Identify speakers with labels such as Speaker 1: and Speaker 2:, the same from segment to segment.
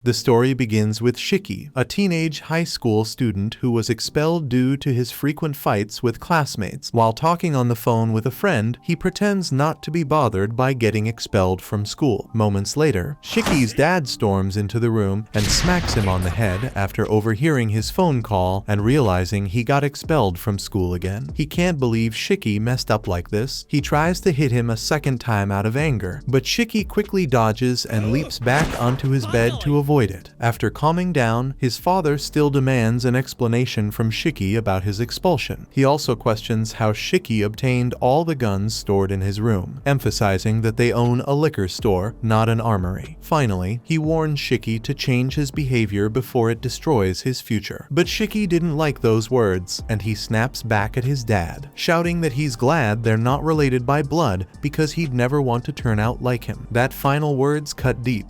Speaker 1: The story begins with Shiki, a teenage high school student who was expelled due to his frequent fights with classmates. While talking on the phone with a friend, he pretends not to be bothered by getting expelled from school. Moments later, Shiki's dad storms into the room and smacks him on the head after overhearing his phone call and realizing he got expelled from school again. He can't believe Shiki messed up like this. He tries to hit him a second time out of anger, but Shiki quickly dodges and leaps back onto his bed to avoid it. After calming down, his father still demands an explanation from Shiki about his expulsion. He also questions how Shiki obtained all the guns stored in his room, emphasizing that they own a liquor store, not an armory. Finally, he warns Shiki to change his behavior before it destroys his future. But Shiki didn't like those words, and he snaps back at his dad, shouting that he's glad they're not related by blood because he'd never want to turn out like him. That final words cut deep.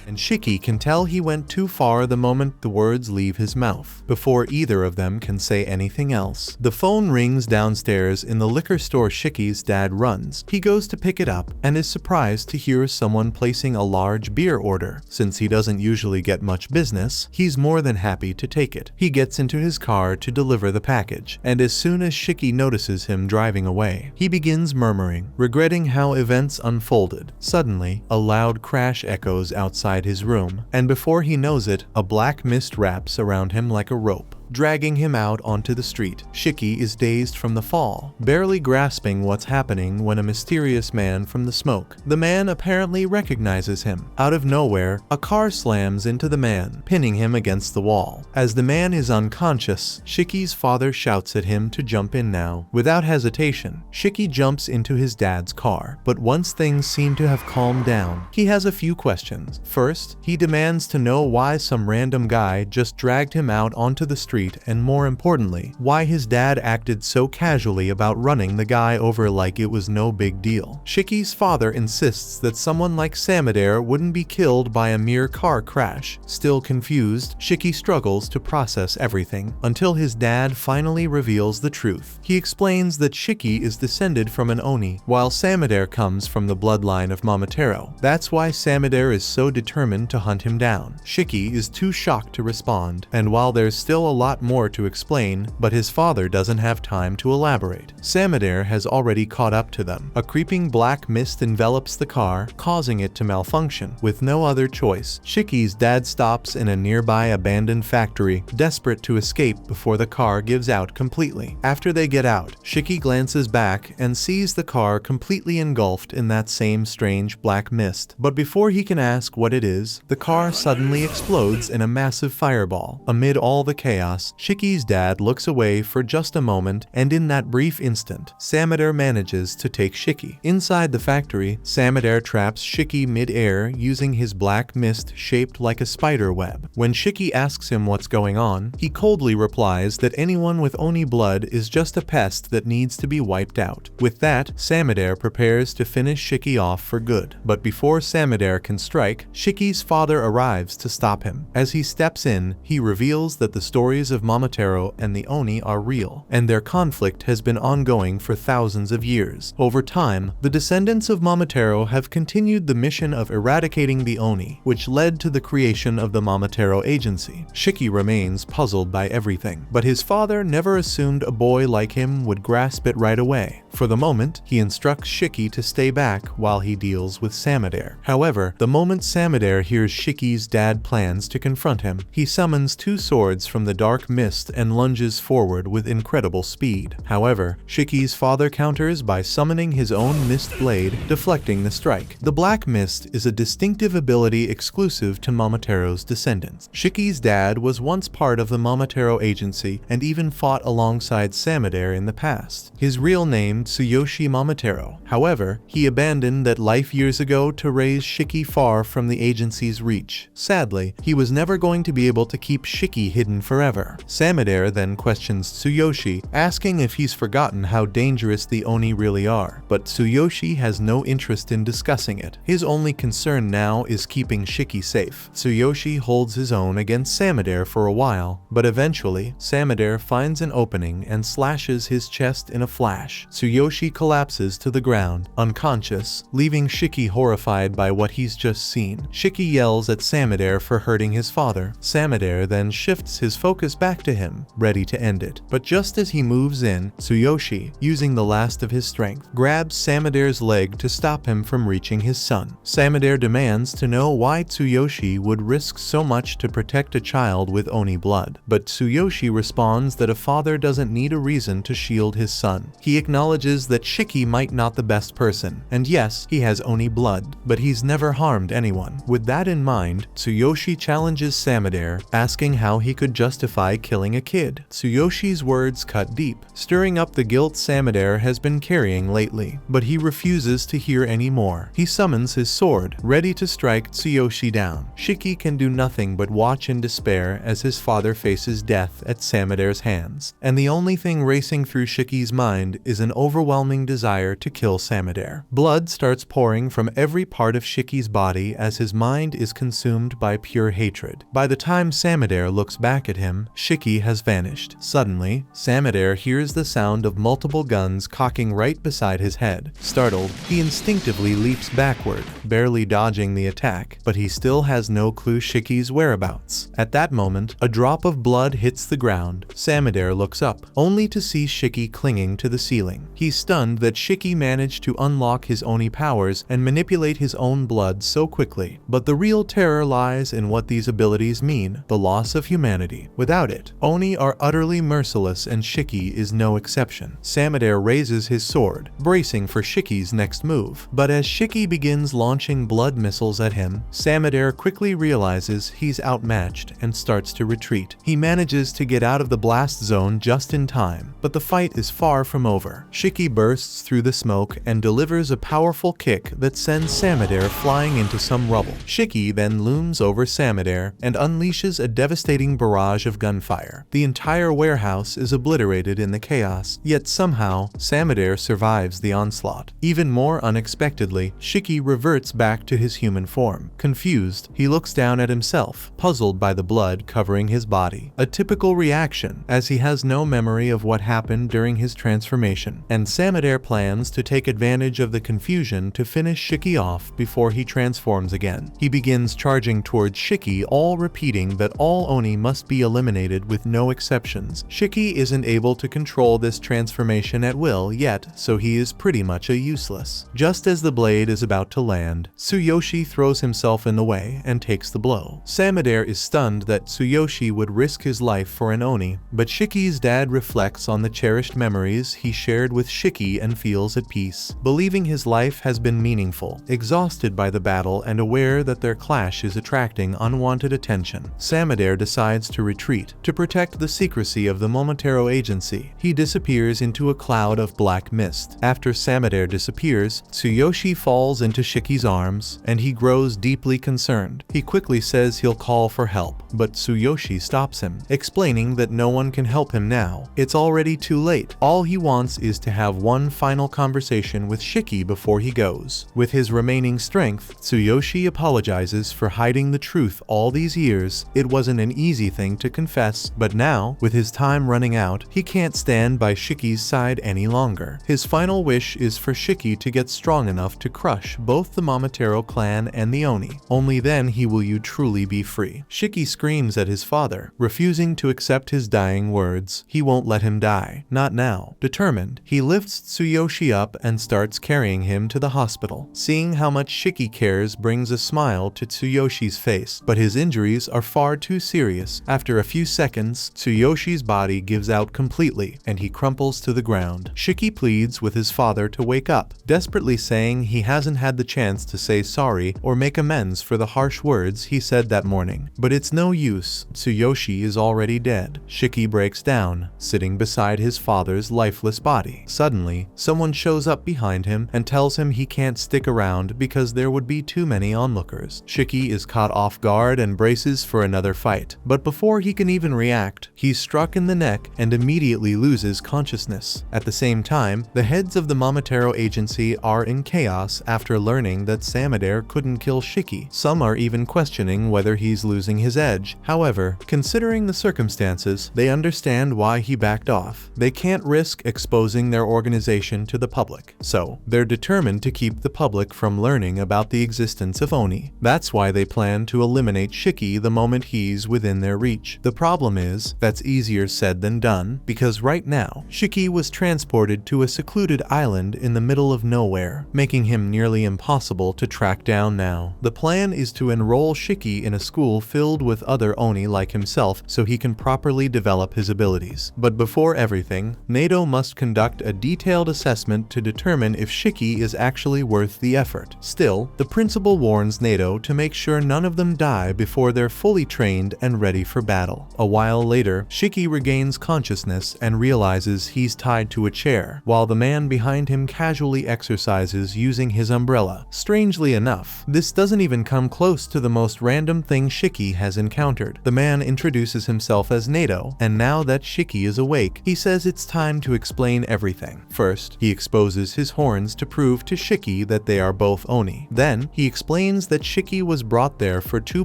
Speaker 1: And Shiki can tell he went too far the moment the words leave his mouth, before either of them can say anything else. The phone rings downstairs in the liquor store Shiki's dad runs. He goes to pick it up and is surprised to hear someone placing a large beer order. Since he doesn't usually get much business, he's more than happy to take it. He gets into his car to deliver the package, and as soon as Shiki notices him driving away, he begins murmuring, regretting how events unfolded. Suddenly, a loud crash echoes outside his room, and before he knows it, a black mist wraps around him like a rope, dragging him out onto the street. Shiki is dazed from the fall, barely grasping what's happening when a mysterious man from the smoke. The man apparently recognizes him. Out of nowhere, a car slams into the man, pinning him against the wall. As the man is unconscious, Shiki's father shouts at him to jump in now. Without hesitation, Shiki jumps into his dad's car, but once things seem to have calmed down, he has a few questions. First, he demands to know why some random guy just dragged him out onto the street, and more importantly, why his dad acted so casually about running the guy over like it was no big deal. Shiki's father insists that someone like Samadair wouldn't be killed by a mere car crash. Still confused, Shiki struggles to process everything until his dad finally reveals the truth. He explains that Shiki is descended from an Oni, while Samadair comes from the bloodline of Momotaro. That's why Samadair is so determined to hunt him down. Shiki is too shocked to respond, and while there's still a lot more to explain, but his father doesn't have time to elaborate. Samadair has already caught up to them. A creeping black mist envelops the car, causing it to malfunction. With no other choice, Shiki's dad stops in a nearby abandoned factory, desperate to escape before the car gives out completely. After they get out, Shiki glances back and sees the car completely engulfed in that same strange black mist. But before he can ask what it is, the car suddenly explodes in a massive fireball. Amid all the chaos, Shiki's dad looks away for just a moment, and in that brief instant, Samadair manages to take Shiki. Inside the factory, Samadair traps Shiki mid-air using his black mist shaped like a spider web. When Shiki asks him what's going on, he coldly replies that anyone with Oni blood is just a pest that needs to be wiped out. With that, Samadair prepares to finish Shiki off for good. But before Samadair can strike, Shiki's father arrives to stop him. As he steps in, he reveals that the stories of Momotaro and the Oni are real, and their conflict has been ongoing for thousands of years. Over time, the descendants of Momotaro have continued the mission of eradicating the Oni, which led to the creation of the Momotaro Agency. Shiki remains puzzled by everything, but his father never assumed a boy like him would grasp it right away. For the moment, he instructs Shiki to stay back while he deals with Samadair. However, the moment Samadair hears Shiki's dad plans to confront him, he summons two swords from the dark mist and lunges forward with incredible speed. However, Shiki's father counters by summoning his own mist blade, deflecting the strike. The black mist is a distinctive ability exclusive to Momotaro's descendants. Shiki's dad was once part of the Momotaro Agency and even fought alongside Samadair in the past. His real name, Tsuyoshi Momotaro. However, he abandoned that life years ago to raise Shiki far from the agency's reach. Sadly, he was never going to be able to keep Shiki hidden forever. her. Samedare then questions Tsuyoshi, asking if he's forgotten how dangerous the Oni really are, but Tsuyoshi has no interest in discussing it. His only concern now is keeping Shiki safe. Tsuyoshi holds his own against Samedare for a while, but eventually, Samedare finds an opening and slashes his chest in a flash. Tsuyoshi collapses to the ground, unconscious, leaving Shiki horrified by what he's just seen. Shiki yells at Samedare for hurting his father. Samedare then shifts his focus back to him, ready to end it. But just as he moves in, Tsuyoshi, using the last of his strength, grabs Samedare's leg to stop him from reaching his son. Samedare demands to know why Tsuyoshi would risk so much to protect a child with Oni blood. But Tsuyoshi responds that a father doesn't need a reason to shield his son. He acknowledges that Shiki might not the best person, and yes, he has Oni blood, but he's never harmed anyone. With that in mind, Tsuyoshi challenges Samedare, asking how he could justify killing a kid. Tsuyoshi's words cut deep, stirring up the guilt Samedare has been carrying lately, but he refuses to hear any more. He summons his sword, ready to strike Tsuyoshi down. Shiki can do nothing but watch in despair as his father faces death at Samedare's hands, and the only thing racing through Shiki's mind is an overwhelming desire to kill Samedare. Blood starts pouring from every part of Shiki's body as his mind is consumed by pure hatred. By the time Samedare looks back at him, Shiki has vanished. Suddenly, Samedare hears the sound of multiple guns cocking right beside his head. Startled, he instinctively leaps backward, barely dodging the attack, but he still has no clue Shiki's whereabouts. At that moment, a drop of blood hits the ground. Samedare looks up, only to see Shiki clinging to the ceiling. He's stunned that Shiki managed to unlock his Oni powers and manipulate his own blood so quickly. But the real terror lies in what these abilities mean: the loss of humanity. Without it, Oni are utterly merciless, and Shiki is no exception. Samedare raises his sword, bracing for Shiki's next move. But as Shiki begins launching blood missiles at him, Samedare quickly realizes he's outmatched and starts to retreat. He manages to get out of the blast zone just in time, but the fight is far from over. Shiki bursts through the smoke and delivers a powerful kick that sends Samedare flying into some rubble. Shiki then looms over Samedare and unleashes a devastating barrage of gunfire. The entire warehouse is obliterated in the chaos, yet somehow, Samedare survives the onslaught. Even more unexpectedly, Shiki reverts back to his human form. Confused, he looks down at himself, puzzled by the blood covering his body. A typical reaction, as he has no memory of what happened during his transformation, and Samedare plans to take advantage of the confusion to finish Shiki off before he transforms again. He begins charging towards Shiki, all repeating that all Oni must be eliminated with no exceptions. Shiki isn't able to control this transformation at will yet, so he is pretty much a useless. Just as the blade is about to land, Tsuyoshi throws himself in the way and takes the blow. Samedare is stunned that Tsuyoshi would risk his life for an Oni, but Shiki's dad reflects on the cherished memories he shared with Shiki and feels at peace, believing his life has been meaningful. Exhausted by the battle and aware that their clash is attracting unwanted attention, Samedare decides to retreat. To protect the secrecy of the Momotaro agency, he disappears into a cloud of black mist. After Samedare disappears, Tsuyoshi falls into Shiki's arms, and he grows deeply concerned. He quickly says he'll call for help, but Tsuyoshi stops him, explaining that no one can help him now. It's already too late. All he wants is to have one final conversation with Shiki before he goes. With his remaining strength, Tsuyoshi apologizes for hiding the truth all these years. It wasn't an easy thing to confess, but now, with his time running out, he can't stand by Shiki's side any longer. His final wish is for Shiki to get strong enough to crush both the Momotaro clan and the Oni. Only then will you truly be free. Shiki screams at his father, refusing to accept his dying words. He won't let him die. Not now. Determined, he lifts Tsuyoshi up and starts carrying him to the hospital. Seeing how much Shiki cares brings a smile to Tsuyoshi's face, but his injuries are far too serious. After a few seconds, Tsuyoshi's body gives out completely, and he crumples to the ground. Shiki pleads with his father to wake up, desperately saying he hasn't had the chance to say sorry or make amends for the harsh words he said that morning. But it's no use. Tsuyoshi is already dead. Shiki breaks down, sitting beside his father's lifeless body. Suddenly, someone shows up behind him and tells him he can't stick around because there would be too many onlookers. Shiki is caught off guard and braces for another fight, but before he can even react. He's struck in the neck and immediately loses consciousness. At the same time, the heads of the Momotaro agency are in chaos after learning that Samadare couldn't kill Shiki. Some are even questioning whether he's losing his edge. However, considering the circumstances, they understand why he backed off. They can't risk exposing their organization to the public, so they're determined to keep the public from learning about the existence of Oni. That's why they plan to eliminate Shiki the moment he's within their reach. The problem is, that's easier said than done, because right now, Shiki was transported to a secluded island in the middle of nowhere, making him nearly impossible to track down now. The plan is to enroll Shiki in a school filled with other Oni like himself so he can properly develop his abilities. But before everything, Nato must conduct a detailed assessment to determine if Shiki is actually worth the effort. Still, the principal warns Nato to make sure none of them die before they're fully trained and ready for battle. A while later, Shiki regains consciousness and realizes he's tied to a chair, while the man behind him casually exercises using his umbrella. Strangely enough, this doesn't even come close to the most random thing Shiki has encountered. The man introduces himself as Nato, and now that Shiki is awake, he says it's time to explain everything. First, he exposes his horns to prove to Shiki that they are both Oni. Then, he explains that Shiki was brought there for two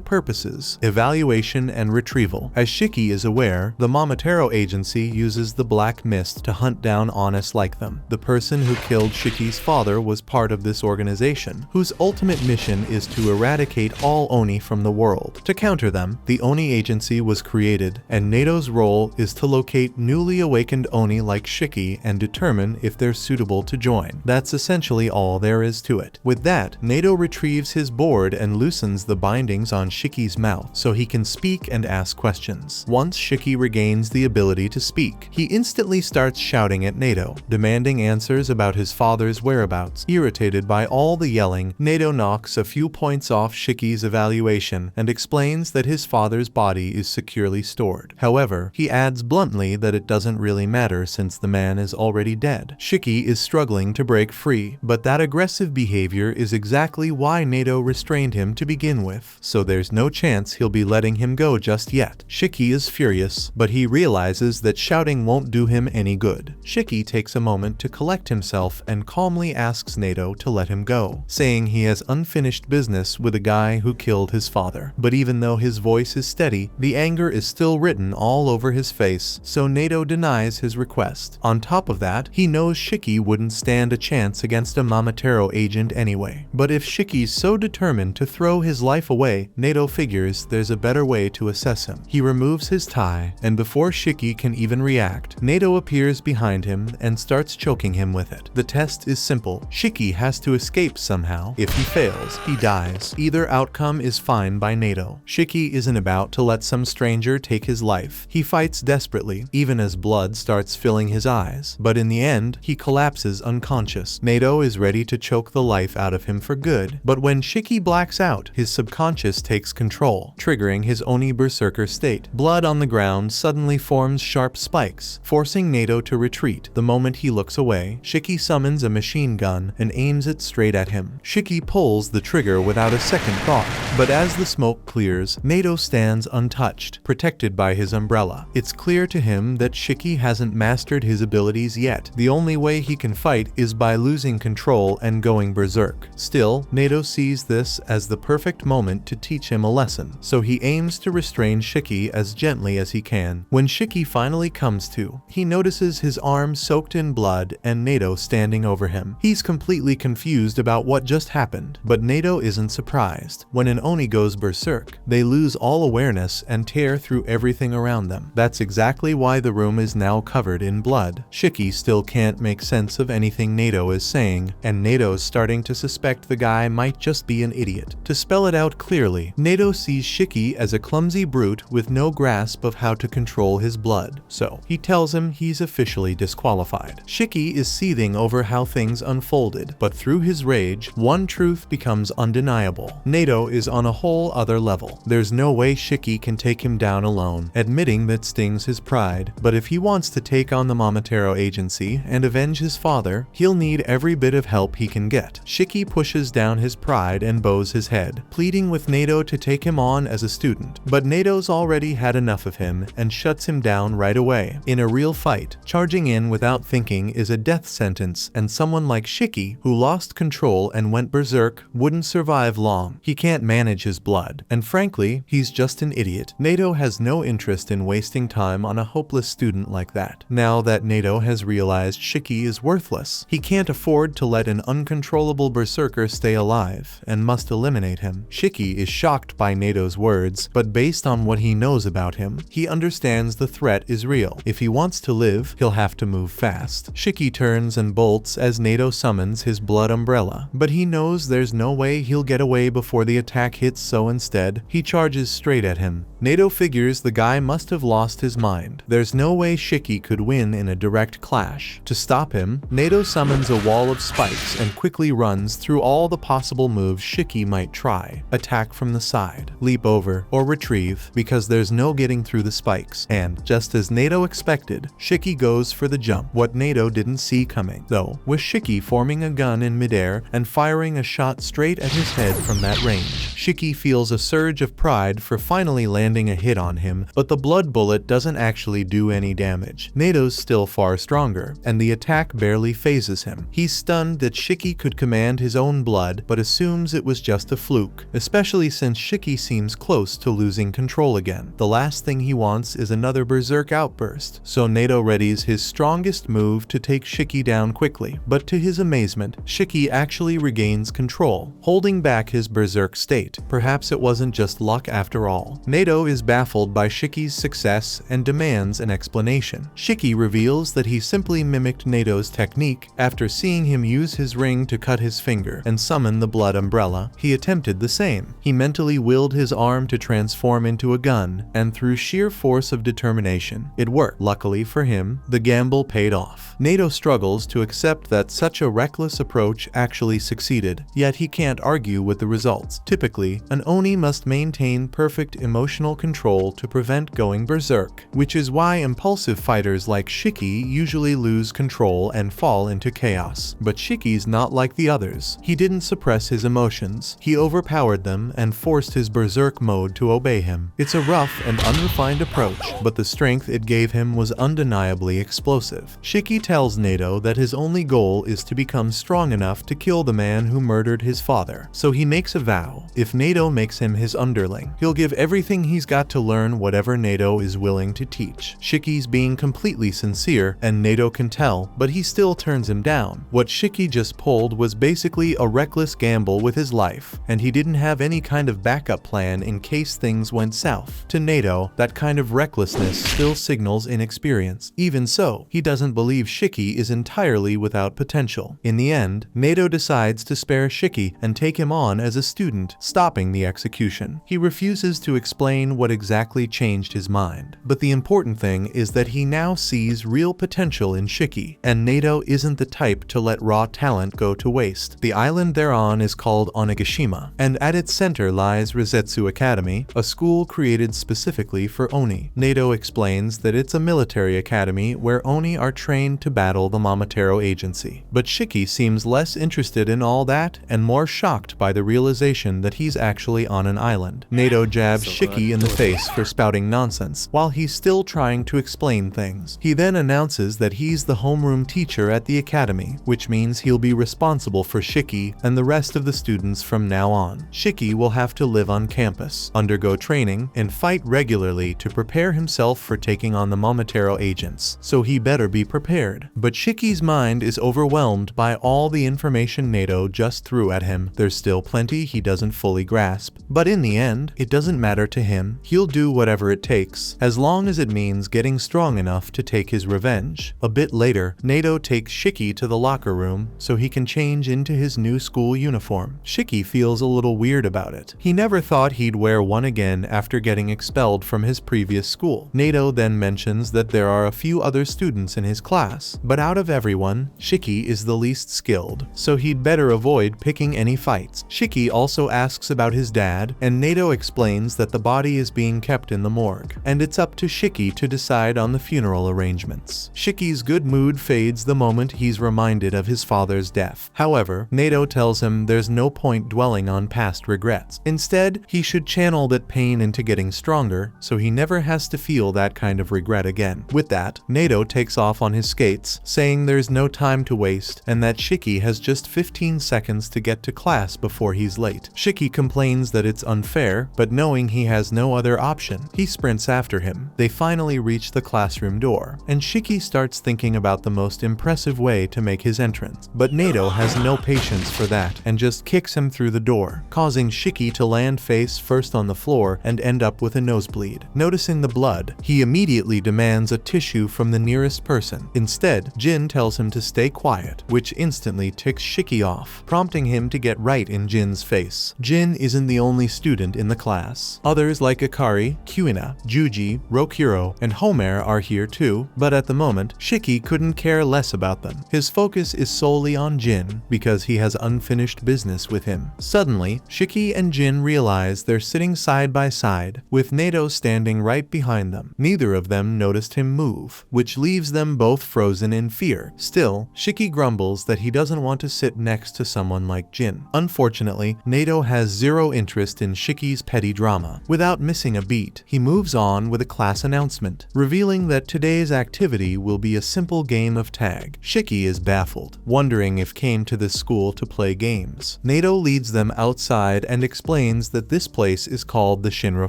Speaker 1: purposes: evaluation and retrieval. As Shiki is aware, the Momotaro agency uses the black mist to hunt down honest like them. The person who killed Shiki's father was part of this organization, whose ultimate mission is to eradicate all Oni from the world. To counter them, the Oni agency was created, and Nato's role is to locate newly awakened Oni like Shiki and determine if they're suitable to join. That's essentially all there is to it. With that, Nato retrieves his board and loosens the bindings on Shiki's mouth so he can speak and ask questions. Once Shiki regains the ability to speak, he instantly starts shouting at Nato, demanding answers about his father's whereabouts. Irritated by all the yelling, Nato knocks a few points off Shiki's evaluation and explains that his father's body is securely stored. However, he adds bluntly that it doesn't really matter since the man is already dead. Shiki is struggling to break free, but that aggressive behavior is exactly why Nato restrained him to begin with, so there's no chance he'll be letting him go just yet. Shiki is furious, but he realizes that shouting won't do him any good. Shiki takes a moment to collect himself and calmly asks Nato to let him go, saying he has unfinished business with a guy who killed his father. But even though his voice is steady, the anger is still written all over his face, so Nato denies his request. On top of that, he knows Shiki wouldn't stand a chance against a Momotaro agent anyway. But if Shiki's so determined to throw his life away, Nato figures there's a better way to assess him. He removes his tie, and before Shiki can even react, Nato appears behind him and starts choking him with it. The test is simple. Shiki has to escape somehow. If he fails, he dies. Either outcome is fine by Nato. Shiki isn't about to let some stranger take his life. He fights desperately, even as blood starts filling his eyes. But in the end, he collapses unconscious. Nato is ready to choke the life out of him for good. But when Shiki blacks out, his subconscious takes control, triggering his Oni berserker state. Blood on the ground suddenly forms sharp spikes, forcing Nato to retreat. The moment he looks away, Shiki summons a machine gun and aims it straight at him. Shiki pulls the trigger without a second thought, but as the smoke clears, Nato stands untouched, protected by his umbrella. It's clear to him that Shiki hasn't mastered his abilities yet. The only way he can fight is by losing control and going berserk. Still, Nato sees this as the perfect moment to teach him a lesson, so he aims to restrain Shiki as gently as he can. When Shiki finally comes to, he notices his arm soaked in blood and Nato standing over him. He's completely confused about what just happened, but Nato isn't surprised. When an Oni goes berserk, they lose all awareness and tear through everything around them. That's exactly why the room is now covered in blood. Shiki still can't make sense of anything Nato is saying, and Nato's starting to suspect the guy might just be an idiot. To spell it out clearly, Nato sees Shiki as a clumsy brute with no grasp of how to control his blood, so he tells him he's officially disqualified. Shiki is seething over how things unfolded, but through his rage, one truth becomes undeniable. Nato is on a whole other level. There's no way Shiki can take him down alone, admitting that stings his pride, but if he wants to take on the Momotaro agency and avenge his father, he'll need every bit of help he can get. Shiki pushes down his pride and bows his head, pleading with Nato to take him on as a student, but Nato's already clearly had enough of him and shuts him down right away. In a real fight, charging in without thinking is a death sentence, and someone like Shiki, who lost control and went berserk, wouldn't survive long. He can't manage his blood, and frankly, he's just an idiot. Nato has no interest in wasting time on a hopeless student like that. Now that Nato has realized Shiki is worthless, he can't afford to let an uncontrollable berserker stay alive and must eliminate him. Shiki is shocked by Nato's words, but based on what he knows about him, he understands the threat is real. If he wants to live, he'll have to move fast. Shiki turns and bolts as Nato summons his blood umbrella, but he knows there's no way he'll get away before the attack hits, so instead, he charges straight at him. Nato figures the guy must have lost his mind. There's no way Shiki could win in a direct clash. To stop him, Nato summons a wall of spikes and quickly runs through all the possible moves Shiki might try. Attack from the side, leap over, or retrieve, because there's no getting through the spikes. And, just as Nato expected, Shiki goes for the jump, what Nato didn't see coming, though, was Shiki forming a gun in midair and firing a shot straight at his head from that range. Shiki feels a surge of pride for finally landing a hit on him, but the blood bullet doesn't actually do any damage. Nato's still far stronger, and the attack barely phases him. He's stunned that Shiki could command his own blood, but assumes it was just a fluke, especially since Shiki seems close to losing control again. The last thing he wants is another berserk outburst, so Nato readies his strongest move to take Shiki down quickly, but to his amazement, Shiki actually regains control, holding back his berserk state. Perhaps it wasn't just luck after all. Nato is baffled by Shiki's success and demands an explanation. Shiki reveals that he simply mimicked Nato's technique. After seeing him use his ring to cut his finger and summon the blood umbrella, he attempted the same. He mentally willed his arm to transform into a gun, and through sheer force of determination, it worked. Luckily for him, the gamble paid off. Nato struggles to accept that such a reckless approach actually succeeded, yet he can't argue with the results. Typically, an Oni must maintain perfect emotional control to prevent going berserk, which is why impulsive fighters like Shiki usually lose control and fall into chaos. But Shiki's not like the others. He didn't suppress his emotions, he overpowered them and forced his berserk mode to obey him. It's a rough and unrefined approach, but the strength it gave him was undeniably explosive. Shiki tells Nato that his only goal is to become strong enough to kill the man who murdered his father. So he makes a vow: if Nato makes him his underling, he'll give everything he's got to learn whatever Nato is willing to teach. Shiki's being completely sincere, and Nato can tell, but he still turns him down. What Shiki just pulled was basically a reckless gamble with his life, and he didn't have any kind of backup plan in case things went south. To Nato, that kind of recklessness still signals inexperience. Even so, he doesn't believe Shiki is entirely without potential. In the end, Nato decides to spare Shiki and take him on as a student, stopping the execution. He refuses to explain what exactly changed his mind, but the important thing is that he now sees real potential in Shiki, and Nato isn't the type to let raw talent go to waste. The island they're on is called Onigashima, and at its center lies Rosetsu Academy, a school created specifically for Oni. Nato explains that it's a military academy where Oni are trained to battle the Momotaro agency. But Shiki seems less interested in all that and more shocked by the realization that he's actually on an island. Nato jabs Shiki in the face for spouting nonsense while he's still trying to explain things. He then announces that he's the homeroom teacher at the academy, which means he'll be responsible for Shiki and the rest of the students from now on. Shiki will have to live on campus, undergo training, and fight regularly to prepare himself for taking on the Momotaro agents, so he better be prepared. But Shiki's mind is overwhelmed by all the information Nato just threw at him. There's still plenty he doesn't fully grasp, but in the end, it doesn't matter to him. He'll do whatever it takes, as long as it means getting strong enough to take his revenge. A bit later, Nato takes Shiki to the locker room so he can change into his new school uniform. Shiki feels a little weird about it. He never thought he'd wear one again after getting expelled from his previous school. Nato then mentions that there are a few other students in his class, but out of everyone, Shiki is the least skilled, so he'd better avoid picking any fights. Shiki also asks about his dad, and Nato explains that the body is being kept in the morgue, and it's up to Shiki to decide on the funeral arrangements. Shiki's good mood fades the moment he's reminded of his father's death. However, Nato tells him there's no point dwelling on past regrets. Instead, he should channel that pain into getting stronger stronger, so he never has to feel that kind of regret again. With that, Nato takes off on his skates, saying there's no time to waste and that Shiki has just 15 seconds to get to class before he's late. Shiki complains that it's unfair, but knowing he has no other option, he sprints after him. They finally reach the classroom door, and Shiki starts thinking about the most impressive way to make his entrance. But Nato has no patience for that and just kicks him through the door, causing Shiki to land face first on the floor and end up with a nosebleed. Noticing the blood, he immediately demands a tissue from the nearest person. Instead, Jin tells him to stay quiet, which instantly ticks Shiki off, prompting him to get right in Jin's face. Jin isn't the only student in the class. Others like Ikari, Kuina, Juji, Rokuro, and Homer are here too, but at the moment, Shiki couldn't care less about them. His focus is solely on Jin because he has unfinished business with him. Suddenly, Shiki and Jin realize they're sitting side by side, with Nato standing right behind them. Neither of them noticed him move, which leaves them both frozen in fear. Still, Shiki grumbles that he doesn't want to sit next to someone like Jin. Unfortunately, Nato has zero interest in Shiki's petty drama. Without missing a beat, he moves on with a class announcement, revealing that today's activity will be a simple game of tag. Shiki is baffled, wondering if came to this school to play games. Nato leads them outside and explains that this place is called the Shinra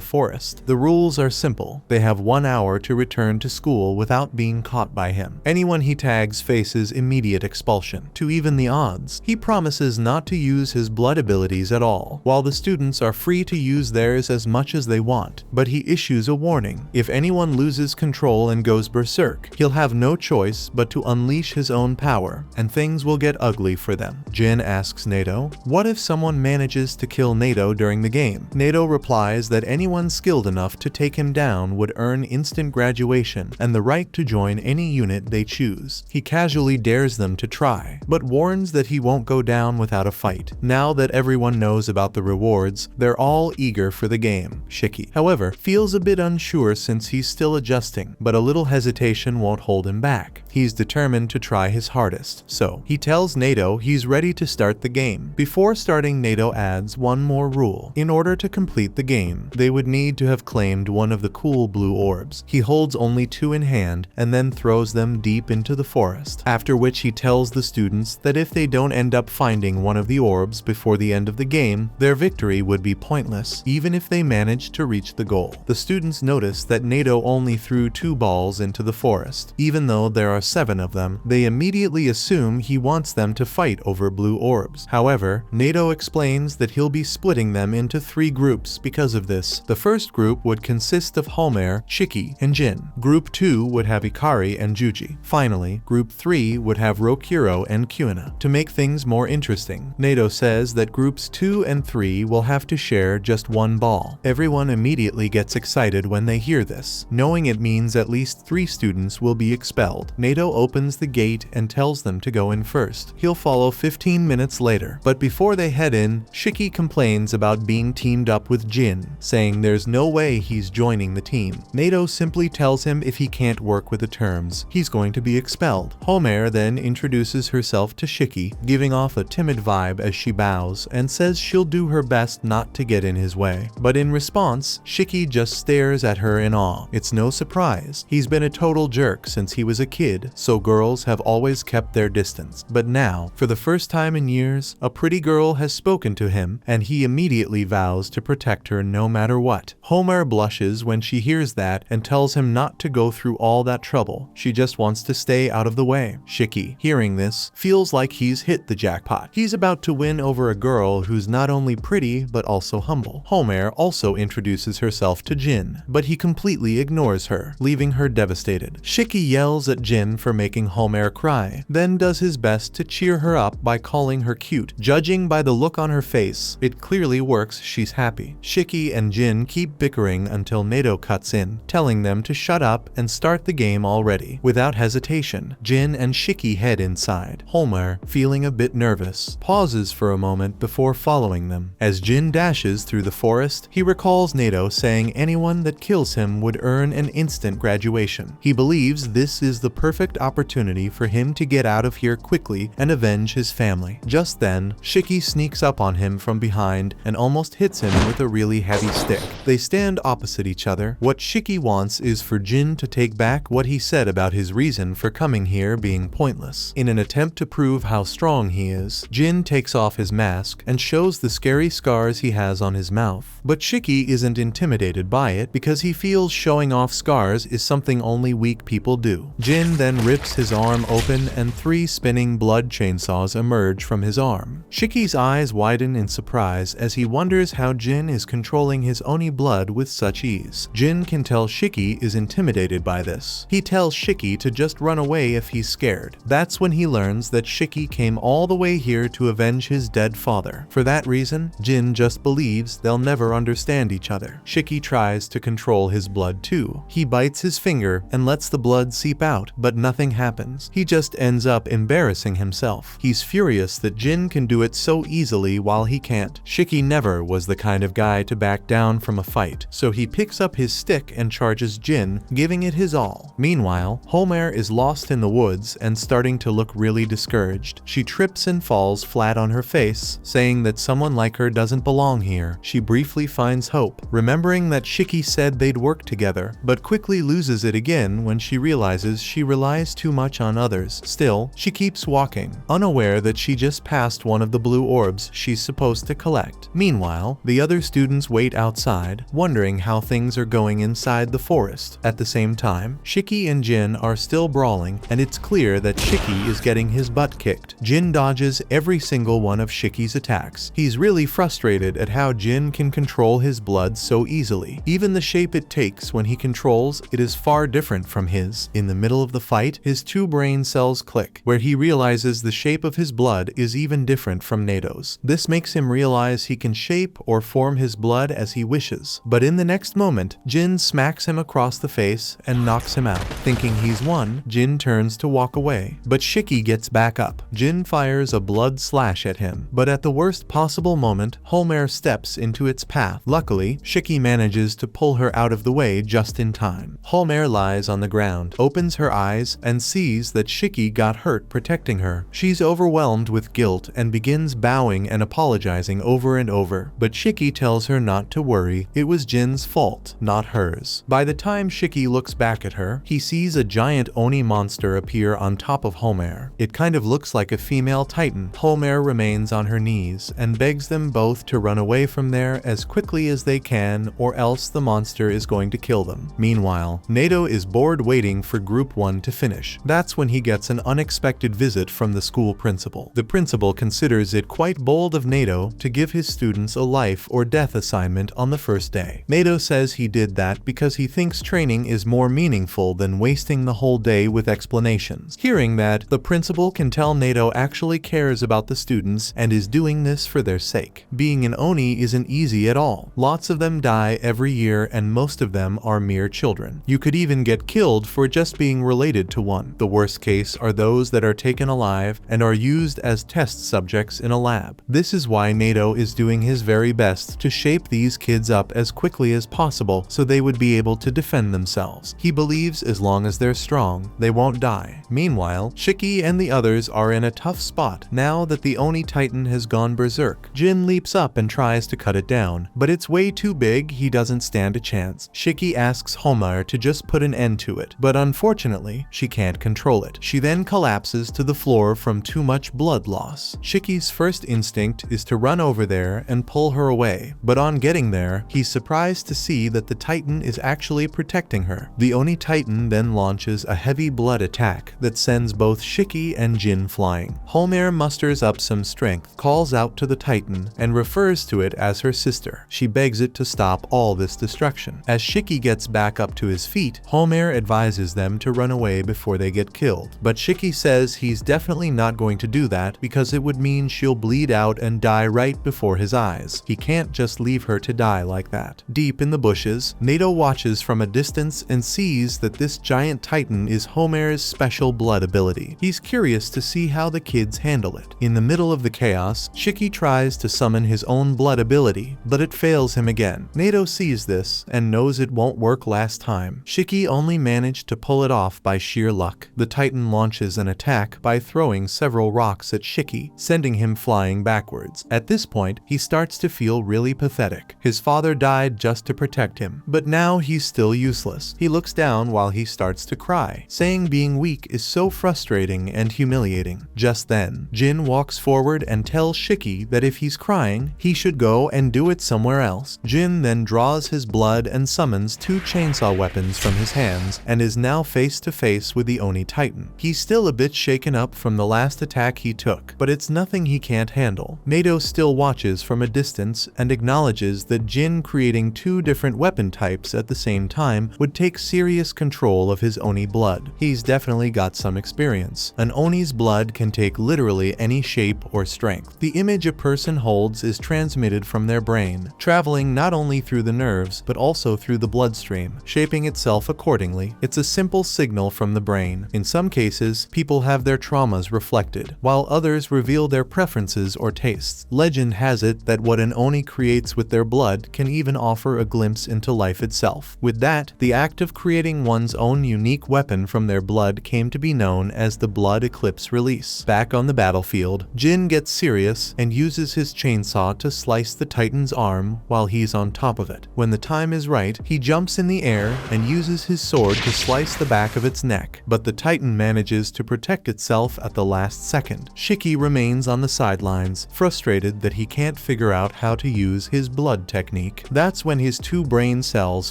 Speaker 1: Forest. The rules are simple. They have 1 hour to return to school without being caught by him. Anyone he tags faces immediate expulsion. To even the odds, he promises not to use his blood abilities at all, while the students are free to use theirs as much as they want. But he issues a warning. If anyone loses control and goes berserk, he'll have no choice but to unleash his own power, and things will get ugly for them. Jin asks Nato, what if someone manages to kill Nato during the game? Nato replies that anyone skilled enough to take him down would earn instant graduation and the right to join any unit they choose. He casually dares them to try, but warns that he won't go down without a fight. Now that everyone knows about the rewards, they're all eager for the game. Shiki, however, feels a bit unsure since he's still adjusting, but a little hesitation won't hold him back. He's determined to try his hardest, so he tells Nato he's ready to start the game. Before starting, Nato adds one more rule. In order to complete the game, they would need to have claimed one of the cool blue orbs. He holds only 2 in hand and then throws them deep into the forest, after which he tells the students that if they don't end up finding one of the orbs before the end of the game, their victory would be pointless, even if they managed to reach the goal. The students notice that Nato only threw 2 balls into the forest. Even though there are 7 of them, they immediately assume he wants them to fight over blue orbs. However, Nato explains that he'll be splitting them into 3 groups because of this. The first group would consist of Homer, Shiki, and Jin. Group 2 would have Ikari and Juji. Finally, Group 3 would have Rokuro and Kuina. To make things more interesting, Nato says that Groups 2 and 3 will have to share just 1 ball. Everyone immediately gets excited when they hear this, knowing it means at least 3 students will be expelled. Nato opens the gate and tells them to go in first. He'll follow 15 minutes later, but before they head in, Shiki complains about being teamed up with Jin, saying there's no way he's joining the team. Nato simply tells him if he can't work with the terms, he's going to be expelled. Homer then introduces herself to Shiki, giving off a timid vibe as she bows and says she'll do her best not to get in his way. But in response, Shiki just stares at her in awe. It's no surprise. He's been a total jerk since he was a kid, so girls have always kept their distance. But now, for the first time in years, a pretty girl has spoken to him, and he immediately vows to protect her no matter what. Homer blushes when she hears that and tells him not to go through all that trouble. She just wants to stay out of the way. Shiki, hearing this, feels like he's hit the jackpot. He's about to win over a girl who's not only pretty but also humble. Homer also introduces herself to Jin, but he completely ignores her, leaving her devastated. Shiki yells at Jin for making Homer cry, then does his best to cheer her up by calling her cute. Judging by the look on her face, it clearly works. She's happy. Shiki and Jin keep bickering until Nato cuts in, telling them to shut up and start the game already. Without hesitation, Jin and Shiki head inside. Homer, feeling a bit nervous, pauses for a moment before following them. As Jin dashes through the forest, he recalls Nato saying anyone that kills him would earn an instant graduation. He believes this is the perfect opportunity for him to get out of here quickly and avenge his family. Just then, Shiki sneaks up on him from behind and almost hits him with a really heavy stick. They stand stand opposite each other. What Shiki wants is for Jin to take back what he said about his reason for coming here being pointless. In an attempt to prove how strong he is, Jin takes off his mask and shows the scary scars he has on his mouth. But Shiki isn't intimidated by it because he feels showing off scars is something only weak people do. Jin then rips his arm open and 3 spinning blood chainsaws emerge from his arm. Shiki's eyes widen in surprise as he wonders how Jin is controlling his Oni blood with such ease. Jin can tell Shiki is intimidated by this. He tells Shiki to just run away if he's scared. That's when he learns that Shiki came all the way here to avenge his dead father. For that reason, Jin just believes they'll never understand each other. Shiki tries to control his blood too. He bites his finger and lets the blood seep out, but nothing happens. He just ends up embarrassing himself. He's furious that Jin can do it so easily while he can't. Shiki never was the kind of guy to back down from a fight, so he picks up his stick and charges Jin, giving it his all. Meanwhile, Homer is lost in the woods and starting to look really discouraged. She trips and falls flat on her face, saying that someone like her doesn't belong here. She briefly finds hope, remembering that Shiki said they'd work together, but quickly loses it again when she realizes she relies too much on others. Still, she keeps walking, unaware that she just passed one of the blue orbs she's supposed to collect. Meanwhile, the other students wait outside, wondering how things are going inside the forest. At the same time, Shiki and Jin are still brawling, and it's clear that Shiki is getting his butt kicked. Jin dodges every single one of Shiki's attacks. He's really frustrated at how Jin can control his blood so easily. Even the shape it takes when he controls it is far different from his. In the middle of the fight, his 2 brain cells click, where he realizes the shape of his blood is even different from Nado's. This makes him realize he can shape or form his blood as he wishes. But in the next moment, Jin smacks him across the face and knocks him out. Thinking he's won, Jin turns to walk away, but Shiki gets back up. Jin fires a blood slash at him, but at the worst possible moment, Homer steps into its path. Luckily, Shiki manages to pull her out of the way just in time. Homer lies on the ground, opens her eyes, and sees that Shiki got hurt protecting her. She's overwhelmed with guilt and begins bowing and apologizing over and over, but Shiki tells her not to worry, it was Jin's fault, not hers. By the time Shiki looks back at her, he sees a giant Oni monster appear on top of Homer. It kind of looks like a female titan. Homer remains on her knees and begs them both to run away from there as quickly as they can, or else the monster is going to kill them. Meanwhile, Nado is bored waiting for Group 1 to finish. That's when he gets an unexpected visit from the school principal. The principal considers it quite bold of Nado to give his students a life or death assignment on the first day. Nado says he did that because he thinks training is more meaningful than wasting the whole day with explanations. Hearing that, the principal can tell Nado actually cares about the students and is doing this for their sake. Being an Oni isn't easy at all. Lots of them die every year and most of them are mere children. You could even get killed for just being related to one. The worst case are those that are taken alive and are used as test subjects in a lab. This is why Nado is doing his very best to shape these kids up as quickly as possible so they would be able to defend themselves. He believes as long as they're strong, they won't die. Meanwhile, Shiki and the others are in a tough spot now that the Oni Titan has gone berserk. Jin leaps up and tries to cut it down, but it's way too big, he doesn't stand a chance. Shiki asks Homer to just put an end to it, but unfortunately, she can't control it. She then collapses to the floor from too much blood loss. Shiki's first instinct is to run over there and pull her away, but on getting there, he's surprised to see that the Titan is actually protecting her. The Oni Titan then launches a heavy blood attack that sends both Shiki and Jin flying. Homer musters up some strength, calls out to the Titan, and refers to it as her sister. She begs it to stop all this destruction. As Shiki gets back up to his feet, Homer advises them to run away before they get killed. But Shiki says he's definitely not going to do that because it would mean she'll bleed out and die right before his eyes. He can't just leave her to die like that. Deep in the bushes, Nado watches from a distance and sees that this giant Titan is Homer's special blood ability. He's curious to see how the kids handle it. In the middle of the chaos, Shiki tries to summon his own blood ability, but it fails him again. Nato sees this and knows it won't work last time. Shiki only managed to pull it off by sheer luck. The Titan launches an attack by throwing several rocks at Shiki, sending him flying backwards. At this point, he starts to feel really pathetic. His father died just to protect him, but now he's still useless. He looks down while he starts to cry, saying being weak is so frustrating and humiliating. Just then, Jin walks forward and tells Shiki that if he's crying, he should go and do it somewhere else. Jin then draws his blood and summons 2 chainsaw weapons from his hands and is now face to face with the Oni Titan. He's still a bit shaken up from the last attack he took, but it's nothing he can't handle. Nato still watches from a distance and acknowledges that Jin creating 2 different weapon types at the same time would take serious control of his Oni blood. He's definitely got some experience. An Oni's blood can take literally any shape or strength. The image a person holds is transmitted from their brain, traveling not only through the nerves but also through the bloodstream, shaping itself accordingly. It's a simple signal from the brain. In some cases, people have their traumas reflected, while others reveal their preferences or tastes. Legend has it that what an Oni creates with their blood can even offer a glimpse into life itself. With that, the act of creating one's own unique weapon from their blood came to be known as the Blood Eclipse release. Back on the battlefield, Jin gets serious and uses his chainsaw to slice the Titan's arm while he's on top of it. When the time is right, he jumps in the air and uses his sword to slice the back of its neck, but the Titan manages to protect itself at the last second. Shiki remains on the sidelines, frustrated that he can't figure out how to use his blood technique. That's when his 2 brain cells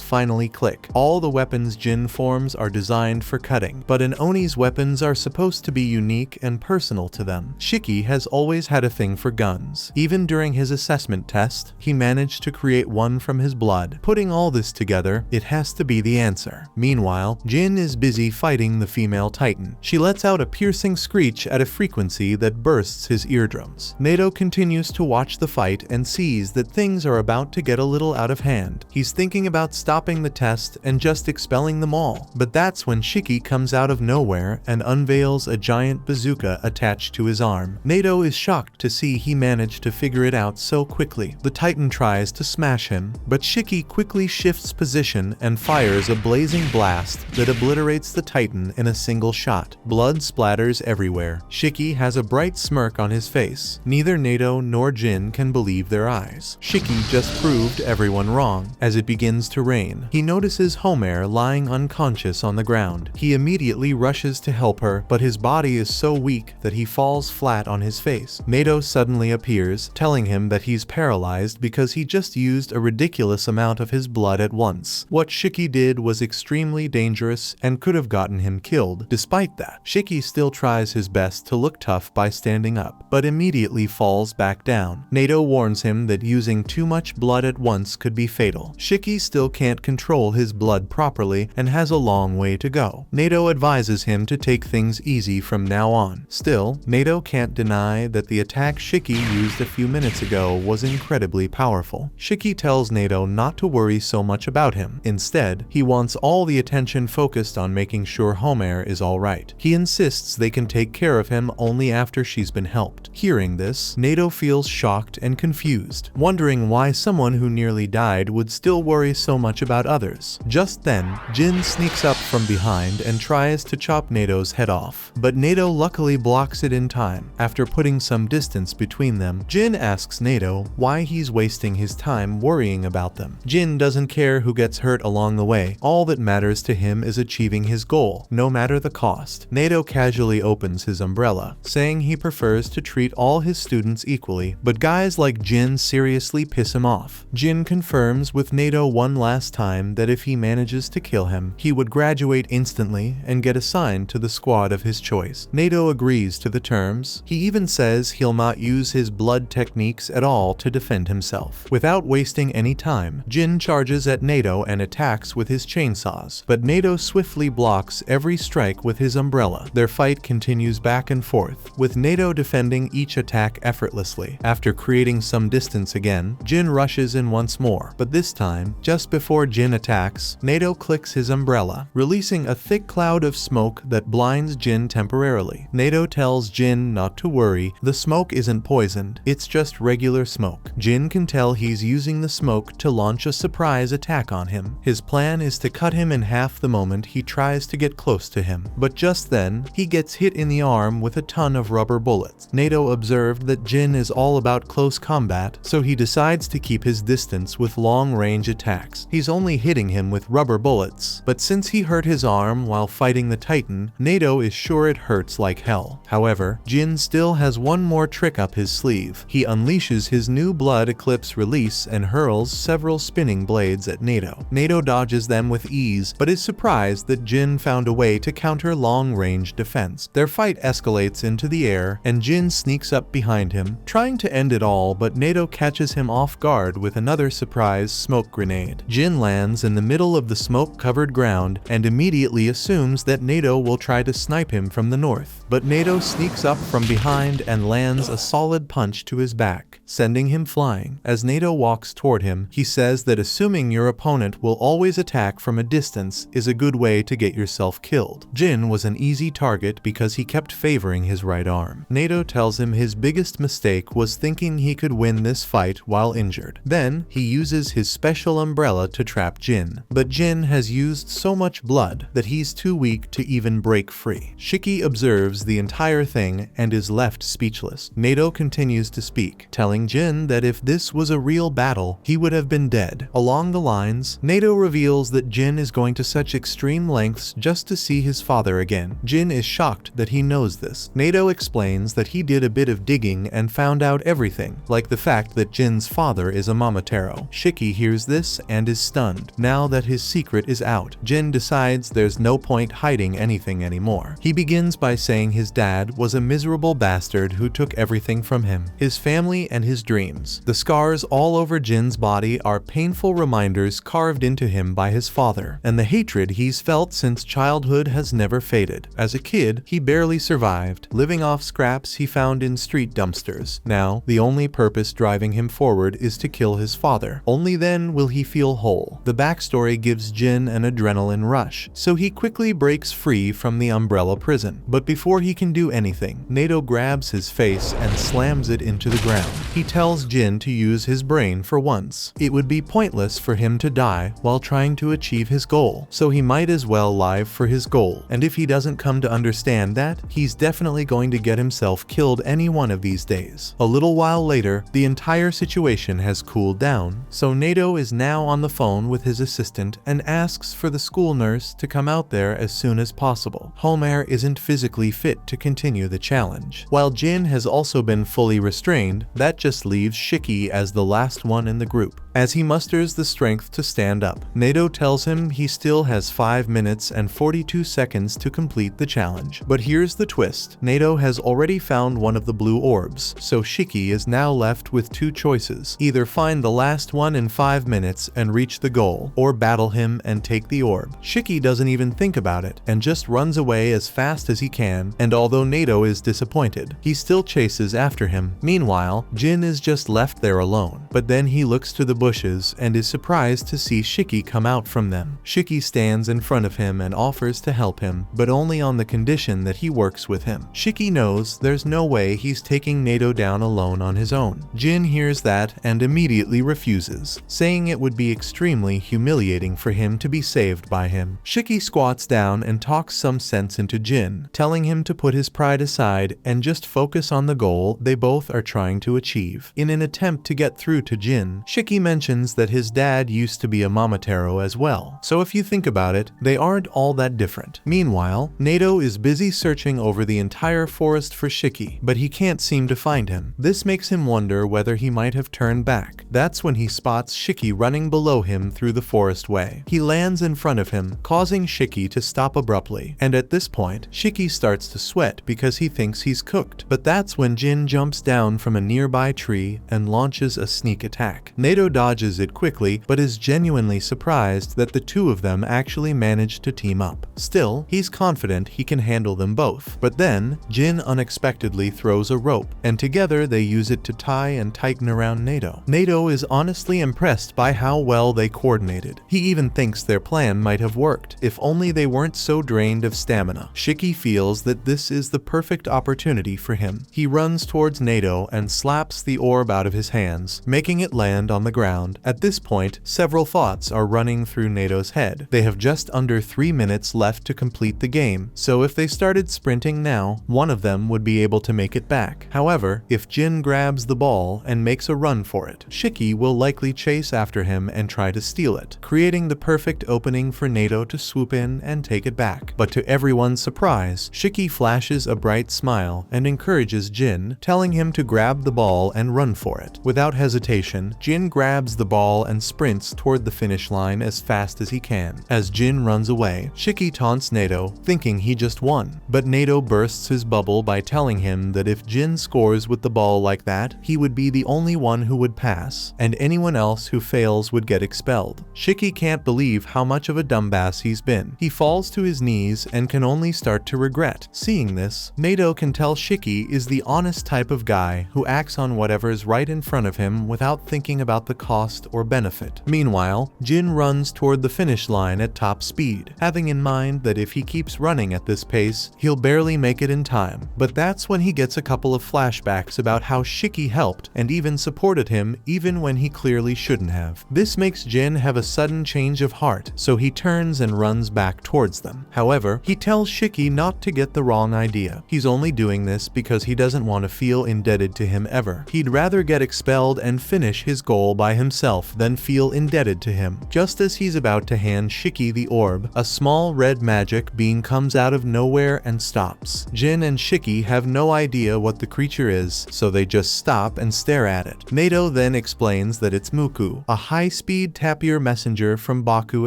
Speaker 1: finally click. All the weapons Jin forms are designed for cutting, but an Oni's weapons are supposed to be unique and personal to them. Shiki has always had a thing for guns. Even during his assessment test, he managed to create one from his blood. Putting all this together, it has to be the answer. Meanwhile, Jin is busy fighting the female Titan. She lets out a piercing screech at a frequency that bursts his eardrums. Nato continues to watch the fight and sees that things are about to get a little out of hand. He's thinking about stopping the test and just expelling them all, but that's when Shiki comes out of nowhere and unveils a giant bazooka attached to his arm. Nato is shocked to see he managed to figure it out so quickly. The Titan tries to smash him, but Shiki quickly shifts position and fires a blazing blast that obliterates the Titan in a single shot. Blood splatters everywhere. Shiki has a bright smirk on his face. Neither Nato nor Jin can believe their eyes. Shiki just proved everyone wrong. As it begins to rain, he notices Homer lying unconscious on the ground. He immediately rushes to help her, but his body is so weak that he falls flat on his face. Nato suddenly appears, telling him that he's paralyzed because he just used a ridiculous amount of his blood at once. What Shiki did was extremely dangerous and could have gotten him killed. Despite that, Shiki still tries his best to look tough by standing up, but immediately falls back down. Nato warns him that using too much blood at once could be fatal. Shiki still can't control his blood properly and has a long way to go. Nato advises him to take things easy from now on. Still, Nato can't deny that the attack Shiki used a few minutes ago was incredibly powerful. Shiki tells Nato not to worry so much about him. Instead, he wants all the attention focused on making sure Homer is alright. He insists they can take care of him only after she's been helped. Hearing this, Nato feels shocked and confused, wondering why someone who nearly died would still worry so much about others. Just then, Jin sneaks up from behind and tries to chop Nato's head off, but Nato luckily blocks it in time. After putting some distance between them, Jin asks Nato why he's wasting his time worrying about them. Jin doesn't care who gets hurt along the way. All that matters to him is achieving his goal, no matter the cost. Nato casually opens his umbrella, saying he prefers to treat all his students equally, but guys like Jin seriously piss him off. Jin confirms with Nato one last time that if he manages to kill him, he would graduate instantly and get assigned to the squad of his choice. Nato agrees to the terms. He even says he'll not use his blood techniques at all to defend himself. Without wasting any time, Jin charges at Nato and attacks with his chainsaws, but Nato swiftly blocks every strike with his umbrella. Their fight continues back and forth, with Nato defending each attack effortlessly. After creating some distance again, Jin rushes in once more, but this time, just before Jin attacks, Nato clicks his umbrella, releasing a thick cloud of smoke that blinds Jin temporarily. Nato tells Jin not to worry, the smoke isn't poisoned, it's just regular smoke. Jin can tell tell he's using the smoke to launch a surprise attack on him. His plan is to cut him in half the moment he tries to get close to him. But just then, he gets hit in the arm with a ton of rubber bullets. Nato observed that Jin is all about close combat, so he decides to keep his distance with long-range attacks. He's only hitting him with rubber bullets, but since he hurt his arm while fighting the Titan, Nato is sure it hurts like hell. However, Jin still has one more trick up his sleeve. He unleashes his new Blood Eclipse release and hurls several spinning blades at Nato. Nato dodges them with ease, but is surprised that Jin found a way to counter long-range defense. Their fight escalates into the air, and Jin sneaks up behind him, trying to end it all, but Nato catches him off guard with another surprise smoke grenade. Jin lands in the middle of the smoke-covered ground and immediately assumes that Nato will try to snipe him from the north. But Nato sneaks up from behind and lands a solid punch to his back, sending him flying. As Nato walks toward him, he says that assuming your opponent will always attack from a distance is a good way to get yourself killed. Jin was an easy target because he kept favoring his right arm. Nato tells him his biggest mistake was thinking he could win this fight while injured. Then, he uses his special umbrella to trap Jin. But Jin has used so much blood that he's too weak to even break free. Shiki observes the entire thing and is left speechless. Nato continues to speak, telling Jin that if this was a real battle, he would have been dead. Along the lines, Nato reveals that Jin is going to such extreme lengths just to see his father again. Jin is shocked that he knows this. Nato explains that he did a bit of digging and found out everything, like the fact that Jin's father is a Momotaro. Shiki hears this and is stunned. Now that his secret is out, Jin decides there's no point hiding anything anymore. He begins by saying his dad was a miserable bastard who took everything from him, his family and his dreams. The scars all over Jin's body are painful reminders carved into him by his father, and the hatred he's felt since childhood has never faded. As a kid, he barely survived, living off scraps he found in street dumpsters. Now, the only purpose driving him forward is to kill his father. Only then will he feel whole. The backstory gives Jin an adrenaline rush, so he quickly breaks free from the umbrella prison. But before he can do anything, Nato grabs his face and slams it into the ground. He tells Jin to use his brain for once. It would be pointless for him to die while trying to achieve his goal, so he might as well live for his goal. And if he doesn't come to understand that, he's definitely going to get himself killed any one of these days. A little while later, the entire situation has cooled down, so Nato is now on the phone with his assistant and asks for the school nurse to come out there as soon as possible. Homer isn't physically fit to continue the challenge. While Jin has also been fully restrained, that just leaves Shiki as the last one in the group. As he musters the strength to stand up, Nato tells him he still has 5 minutes and 42 seconds to complete the challenge. But here's the twist. Nato has already found one of the blue orbs, so Shiki is now left with two choices. Either find the last one in 5 minutes and reach the goal, or battle him and take the orb. Shiki doesn't even think about it, and just runs away as fast as he can, and although Nato is disappointed, he still chases after him. Meanwhile, Jin is just left there alone, but then he looks to the bushes and is surprised to see Shiki come out from them. Shiki stands in front of him and offers to help him, but only on the condition that he works with him. Shiki knows there's no way he's taking Nato down alone on his own. Jin hears that and immediately refuses, saying it would be extremely humiliating for him to be saved by him. Shiki squats down and talks some sense into Jin, telling him to put his pride aside and just focus on the goal they both are trying to achieve. In an attempt to get through to Jin, Shiki mentions that his dad used to be a Momotaro as well, so if you think about it, they aren't all that different. Meanwhile, Nato is busy searching over the entire forest for Shiki, but he can't seem to find him. This makes him wonder whether he might have turned back. That's when he spots Shiki running below him through the forest way. He lands in front of him, causing Shiki to stop abruptly, and at this point, Shiki starts to sweat because he thinks he's cooked. But that's when Jin jumps down from a nearby tree and launches a sneak attack. Nato dodges it quickly, but is genuinely surprised that the two of them actually managed to team up. Still, he's confident he can handle them both. But then, Jin unexpectedly throws a rope, and together they use it to tie and tighten around Nato. Nato is honestly impressed by how well they coordinated. He even thinks their plan might have worked, if only they weren't so drained of stamina. Shiki feels that this is the perfect opportunity for him. He runs towards Nato and slaps the orb out of his hands, moves, making it land on the ground. At this point, several thoughts are running through Nato's head. They have just under 3 minutes left to complete the game, so if they started sprinting now, one of them would be able to make it back. However, if Jin grabs the ball and makes a run for it, Shiki will likely chase after him and try to steal it, creating the perfect opening for Nato to swoop in and take it back. But to everyone's surprise, Shiki flashes a bright smile and encourages Jin, telling him to grab the ball and run for it. Without hesitation, Jin grabs the ball and sprints toward the finish line as fast as he can. As Jin runs away, Shiki taunts Nato, thinking he just won. But Nato bursts his bubble by telling him that if Jin scores with the ball like that, he would be the only one who would pass, and anyone else who fails would get expelled. Shiki can't believe how much of a dumbass he's been. He falls to his knees and can only start to regret. Seeing this, Nato can tell Shiki is the honest type of guy who acts on whatever's right in front of him without thinking about the cost or benefit. Meanwhile, Jin runs toward the finish line at top speed, having in mind that if he keeps running at this pace, he'll barely make it in time. But that's when he gets a couple of flashbacks about how Shiki helped and even supported him even when he clearly shouldn't have. This makes Jin have a sudden change of heart, so he turns and runs back towards them. However, he tells Shiki not to get the wrong idea. He's only doing this because he doesn't want to feel indebted to him ever. He'd rather get expelled and finish his goal by himself than feel indebted to him. Just as he's about to hand Shiki the orb, a small red magic being comes out of nowhere and stops. Jin and Shiki have no idea what the creature is, so they just stop and stare at it. Nato then explains that it's Muku, a high-speed tapir messenger from Baku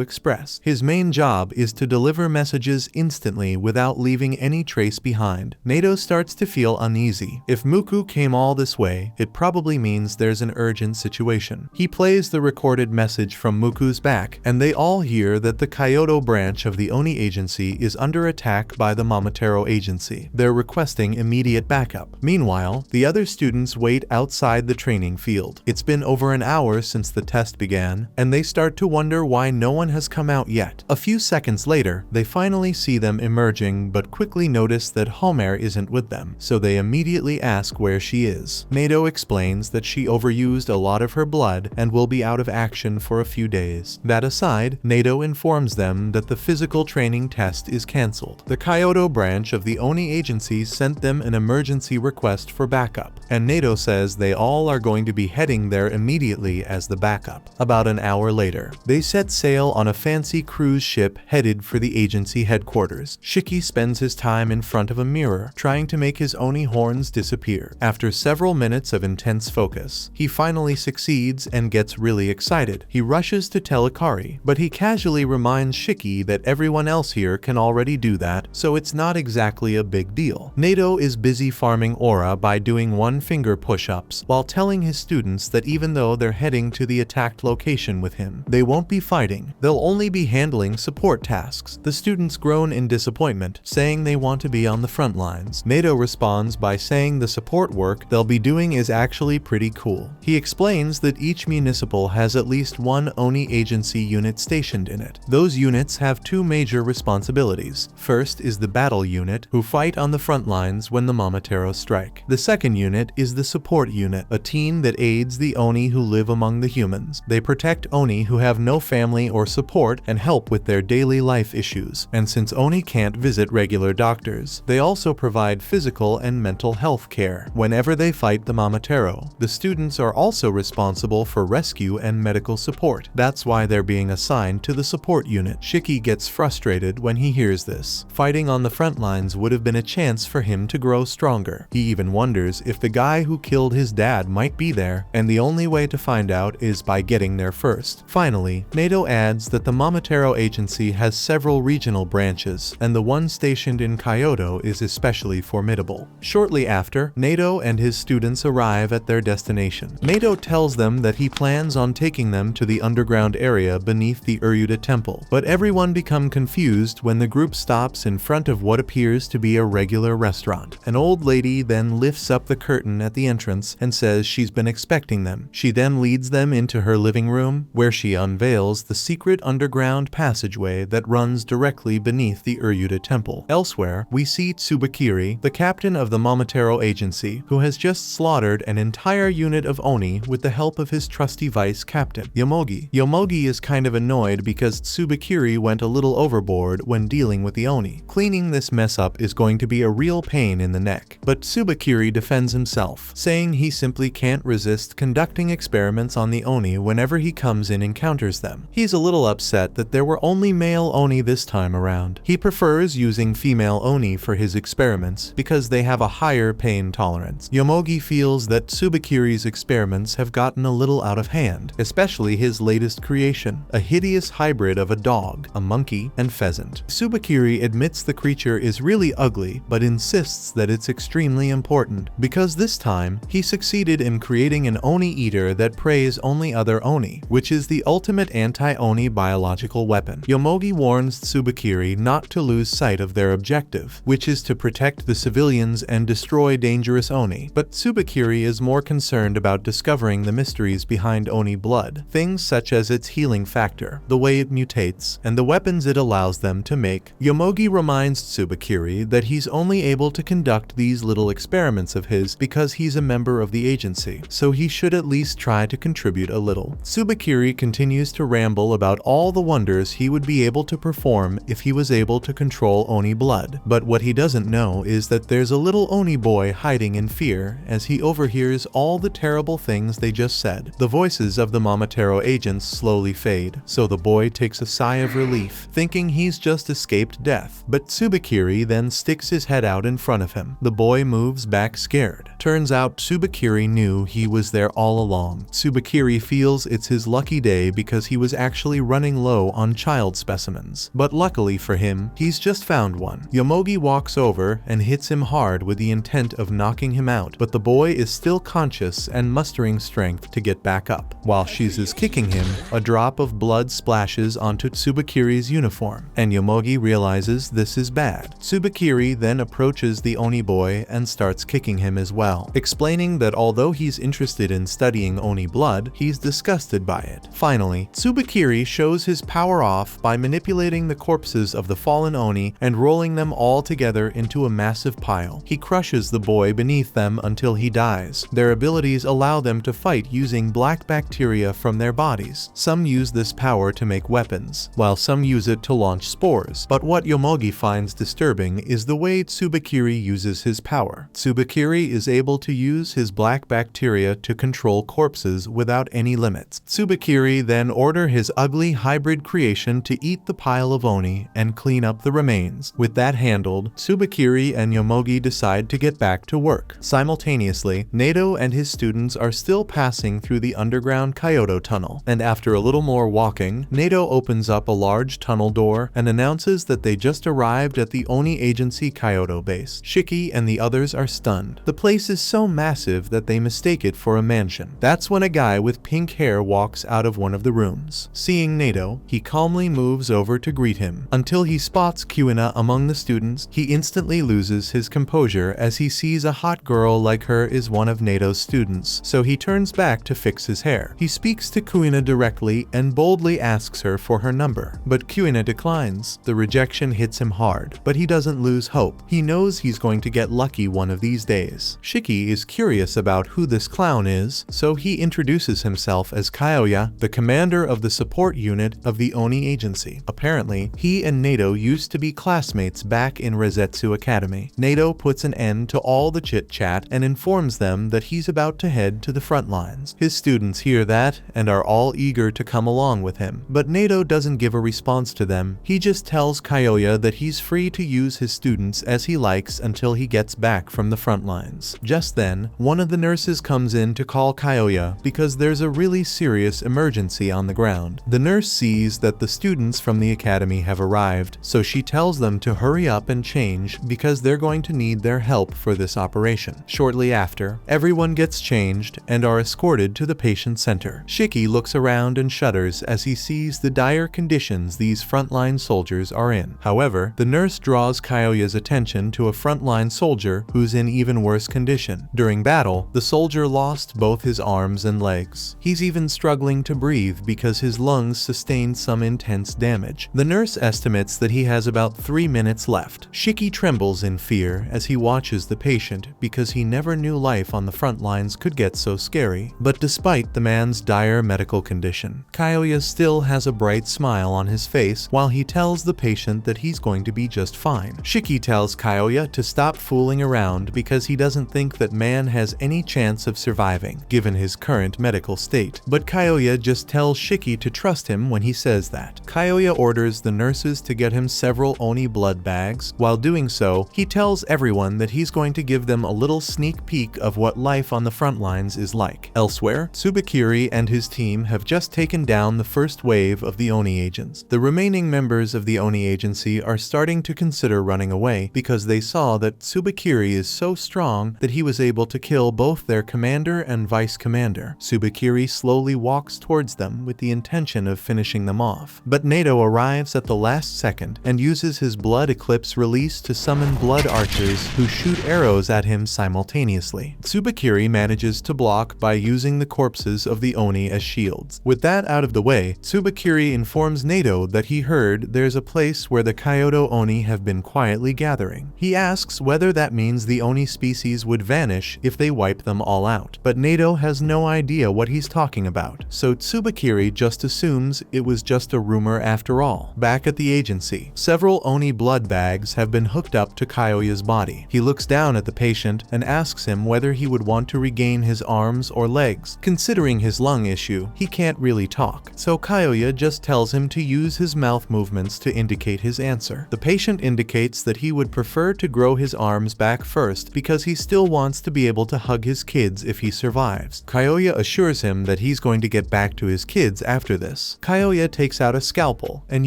Speaker 1: Express. His main job is to deliver messages instantly without leaving any trace behind. Nato starts to feel uneasy. If Muku came all this way, it probably means there's an urgent situation. He plays the recorded message from Muku's back, and they all hear that the Kyoto branch of the Oni agency is under attack by the Momotaro agency. They're requesting immediate backup. Meanwhile, the other students wait outside the training field. It's been over an hour since the test began, and they start to wonder why no one has come out yet. A few seconds later, they finally see them emerging but quickly notice that Homer isn't with them, so they immediately ask where she is. Nato explains that she overused a lot of her blood and will be out of action for a few days. That aside, Nato informs them that the physical training test is cancelled. The Kyoto branch of the Oni agency sent them an emergency request for backup, and Nato says they all are going to be heading there immediately as the backup. About an hour later, they set sail on a fancy cruise ship headed for the agency headquarters. Shiki spends his time in front of a mirror, trying to make his Oni horns disappear. After several minutes of intense focus, he finally succeeds and gets really excited. He rushes to tell Ikari, but he casually reminds Shiki that everyone else here can already do that, so it's not exactly a big deal. Nato is busy farming aura by doing one-finger push-ups, while telling his students that even though they're heading to the attacked location with him, they won't be fighting. They'll only be handling support tasks. The students groan in disappointment, saying they want to be on the front lines. Nato responds by saying the support work they'll be doing is actually pretty cool. He explains that each municipal has at least one Oni agency unit stationed in it. Those units have two major responsibilities. First is the battle unit, who fight on the front lines when the Momotaro strike. The second unit is the support unit, a team that aids the Oni who live among the humans. They protect Oni who have no family or support and help with their daily life issues. And since Oni can't visit regular doctors, they also provide physical and mental health care whenever they fight the Momotaro. The students are also responsible for rescue and medical support. That's why they're being assigned to the support unit. Shiki gets frustrated when he hears this. Fighting on the front lines would have been a chance for him to grow stronger. He even wonders if the guy who killed his dad might be there, and the only way to find out is by getting there first. Finally, Nato adds that the Momotaro agency has several regional branches, and the one stationed in Kyoto is especially formidable. Shortly after, Nato and his students arrive at their destination. Nato tells them that he plans on taking them to the underground area beneath the Uryuta temple, but everyone become confused when the group stops in front of what appears to be a regular restaurant. An old lady then lifts up the curtain at the entrance and says she's been expecting them. She then leads them into her living room, where she unveils the secret underground passageway that runs directly beneath the Uryuta temple. Elsewhere, we see Tsubakiri, the captain of the Momotaro agency, who has just slaughtered an entire unit of of Oni with the help of his trusty vice captain, Yomogi. Yomogi is kind of annoyed because Tsubakiri went a little overboard when dealing with the Oni. Cleaning this mess up is going to be a real pain in the neck. But Tsubakiri defends himself, saying he simply can't resist conducting experiments on the Oni whenever he comes in and encounters them. He's a little upset that there were only male Oni this time around. He prefers using female Oni for his experiments because they have a higher pain tolerance. Yomogi feels that Tsubakiri's experiments have gotten a little out of hand, especially his latest creation, a hideous hybrid of a dog, a monkey, and pheasant. Tsubakiri admits the creature is really ugly, but insists that it's extremely important, because this time, he succeeded in creating an Oni eater that preys only other Oni, which is the ultimate anti-Oni biological weapon. Yomogi warns Tsubakiri not to lose sight of their objective, which is to protect the civilians and destroy dangerous Oni, but Tsubakiri is more concerned about discovering the mysteries behind Oni blood, things such as its healing factor, the way it mutates, and the weapons it allows them to make. Yomogi reminds Tsubakiri that he's only able to conduct these little experiments of his because he's a member of the agency, so he should at least try to contribute a little. Tsubakiri continues to ramble about all the wonders he would be able to perform if he was able to control Oni blood, but what he doesn't know is that there's a little Oni boy hiding in fear as he overhears all the terrible things they just said. The voices of the Momotaro agents slowly fade, so the boy takes a sigh of relief, thinking he's just escaped death. But Tsubakiri then sticks his head out in front of him. The boy moves back scared. Turns out Tsubakiri knew he was there all along. Tsubakiri feels it's his lucky day because he was actually running low on child specimens. But luckily for him, he's just found one. Yomogi walks over and hits him hard with the intent of knocking him out, but the boy is still conscious and mustering strength to get back up. While she's kicking him, a drop of blood splashes onto Tsubakiri's uniform, and Yomogi realizes this is bad. Tsubakiri then approaches the Oni boy and starts kicking him as well, explaining that although he's interested in studying Oni blood, he's disgusted by it. Finally, Tsubakiri shows his power off by manipulating the corpses of the fallen Oni and rolling them all together into a massive pile. He crushes the boy beneath them until he dies. Their abilities allow them to fight using black bacteria from their bodies. Some use this power to make weapons, while some use it to launch spores. But what Yomogi finds disturbing is the way Tsubakiri uses his power. Tsubakiri is able to use his black bacteria to control corpses without any limits. Tsubakiri then orders his ugly hybrid creation to eat the pile of Oni and clean up the remains. With that handled, Tsubakiri and Yomogi decide to get back to work. Simultaneously, Nato and his students are still passing through the underground Kyoto tunnel, and after a little more walking, Nato opens up a large tunnel door and announces that they just arrived at the Oni Agency Kyoto base. Shiki and the others are stunned. The place is so massive that they mistake it for a mansion. That's when a guy with pink hair walks out of one of the rooms. Seeing Nato, he calmly moves over to greet him. Until he spots Kuina among the students, he instantly loses his composure as he sees a hot girl like her is one of Nato's students, so he turns back to fix his hair. He speaks to Kuina directly and boldly asks her for her number, but Kuina declines. The rejection hits him hard, but he doesn't lose hope. He knows he's going to get lucky one of these days. Shiki is curious about who this clown is, so he introduces himself as Kyoya, the commander of the support unit of the Oni Agency. Apparently, he and Nato used to be classmates back in Rosetsu Academy. Nato puts an end to all the chit-chat and informs them that he's about to head to the front lines. His students hear that and are all eager to come along with him, but Nato doesn't give a response to them. He just tells Kyoya that he's free to use his students as he likes until he gets back from the front lines. Just then, one of the nurses comes in to call Kyoya because there's a really serious emergency on the ground. The nurse sees that the students from the academy have arrived, so she tells them to hurry up and change because they're going to need their help for this operation. Shortly after, everyone gets changed and are escorted to the patient center. Shiki looks around and shudders as he sees the dire conditions these frontline soldiers are in. However, the nurse draws Kyoya's attention to a frontline soldier who's in even worse condition. During battle, the soldier lost both his arms and legs. He's even struggling to breathe because his lungs sustained some intense damage. The nurse estimates that he has about 3 minutes left. Shiki trembles in fear as he watches the patient because he never knew life on the front lines could get so scary. But despite the man's dire medical condition, Kyoya still has a bright smile on his face while he tells the patient that he's going to be just fine. Shiki tells Kyoya to stop fooling around because he doesn't think that man has any chance of surviving, given his current medical state. But Kyoya just tells Shiki to trust him when he says that. Kyoya orders the nurses to get him several Oni blood bags. While doing so, he tells everyone that he's going to give them a little sneak peek of what life on the front lines is like. Elsewhere, Tsubakiri and his team have just taken down the first wave of the Oni agents. The remaining members of the Oni agency are starting to consider running away because they saw that Tsubakiri is so strong that he was able to kill both their commander and vice commander. Tsubakiri slowly walks towards them with the intention of finishing them off. But Nato arrives at the last second and uses his blood eclipse release to summon blood archers who shoot arrows at him simultaneously. Tsubakiri manages to block by using the corpses of the Oni as shields. With that out of the way, Tsubakiri informs Nato that he heard there's a place where the Kyoto Oni have been quietly gathering. He asks whether that means the Oni species would vanish if they wipe them all out. But Nato has no idea what he's talking about, so Tsubakiri just assumes it was just a rumor after all. Back at the agency, several Oni blood bags have been hooked up to Kyoya's body. He looks down at the patient and asks him whether he would want to regain his arms or legs. Considering his lung issue, he can't really talk, so Kyoya just tells him to use his mouth movements to indicate his answer. The patient indicates that he would prefer to grow his arms back first because he still wants to be able to hug his kids if he survives. Kyoya assures him that he's going to get back to his kids after this. Kyoya takes out a scalpel and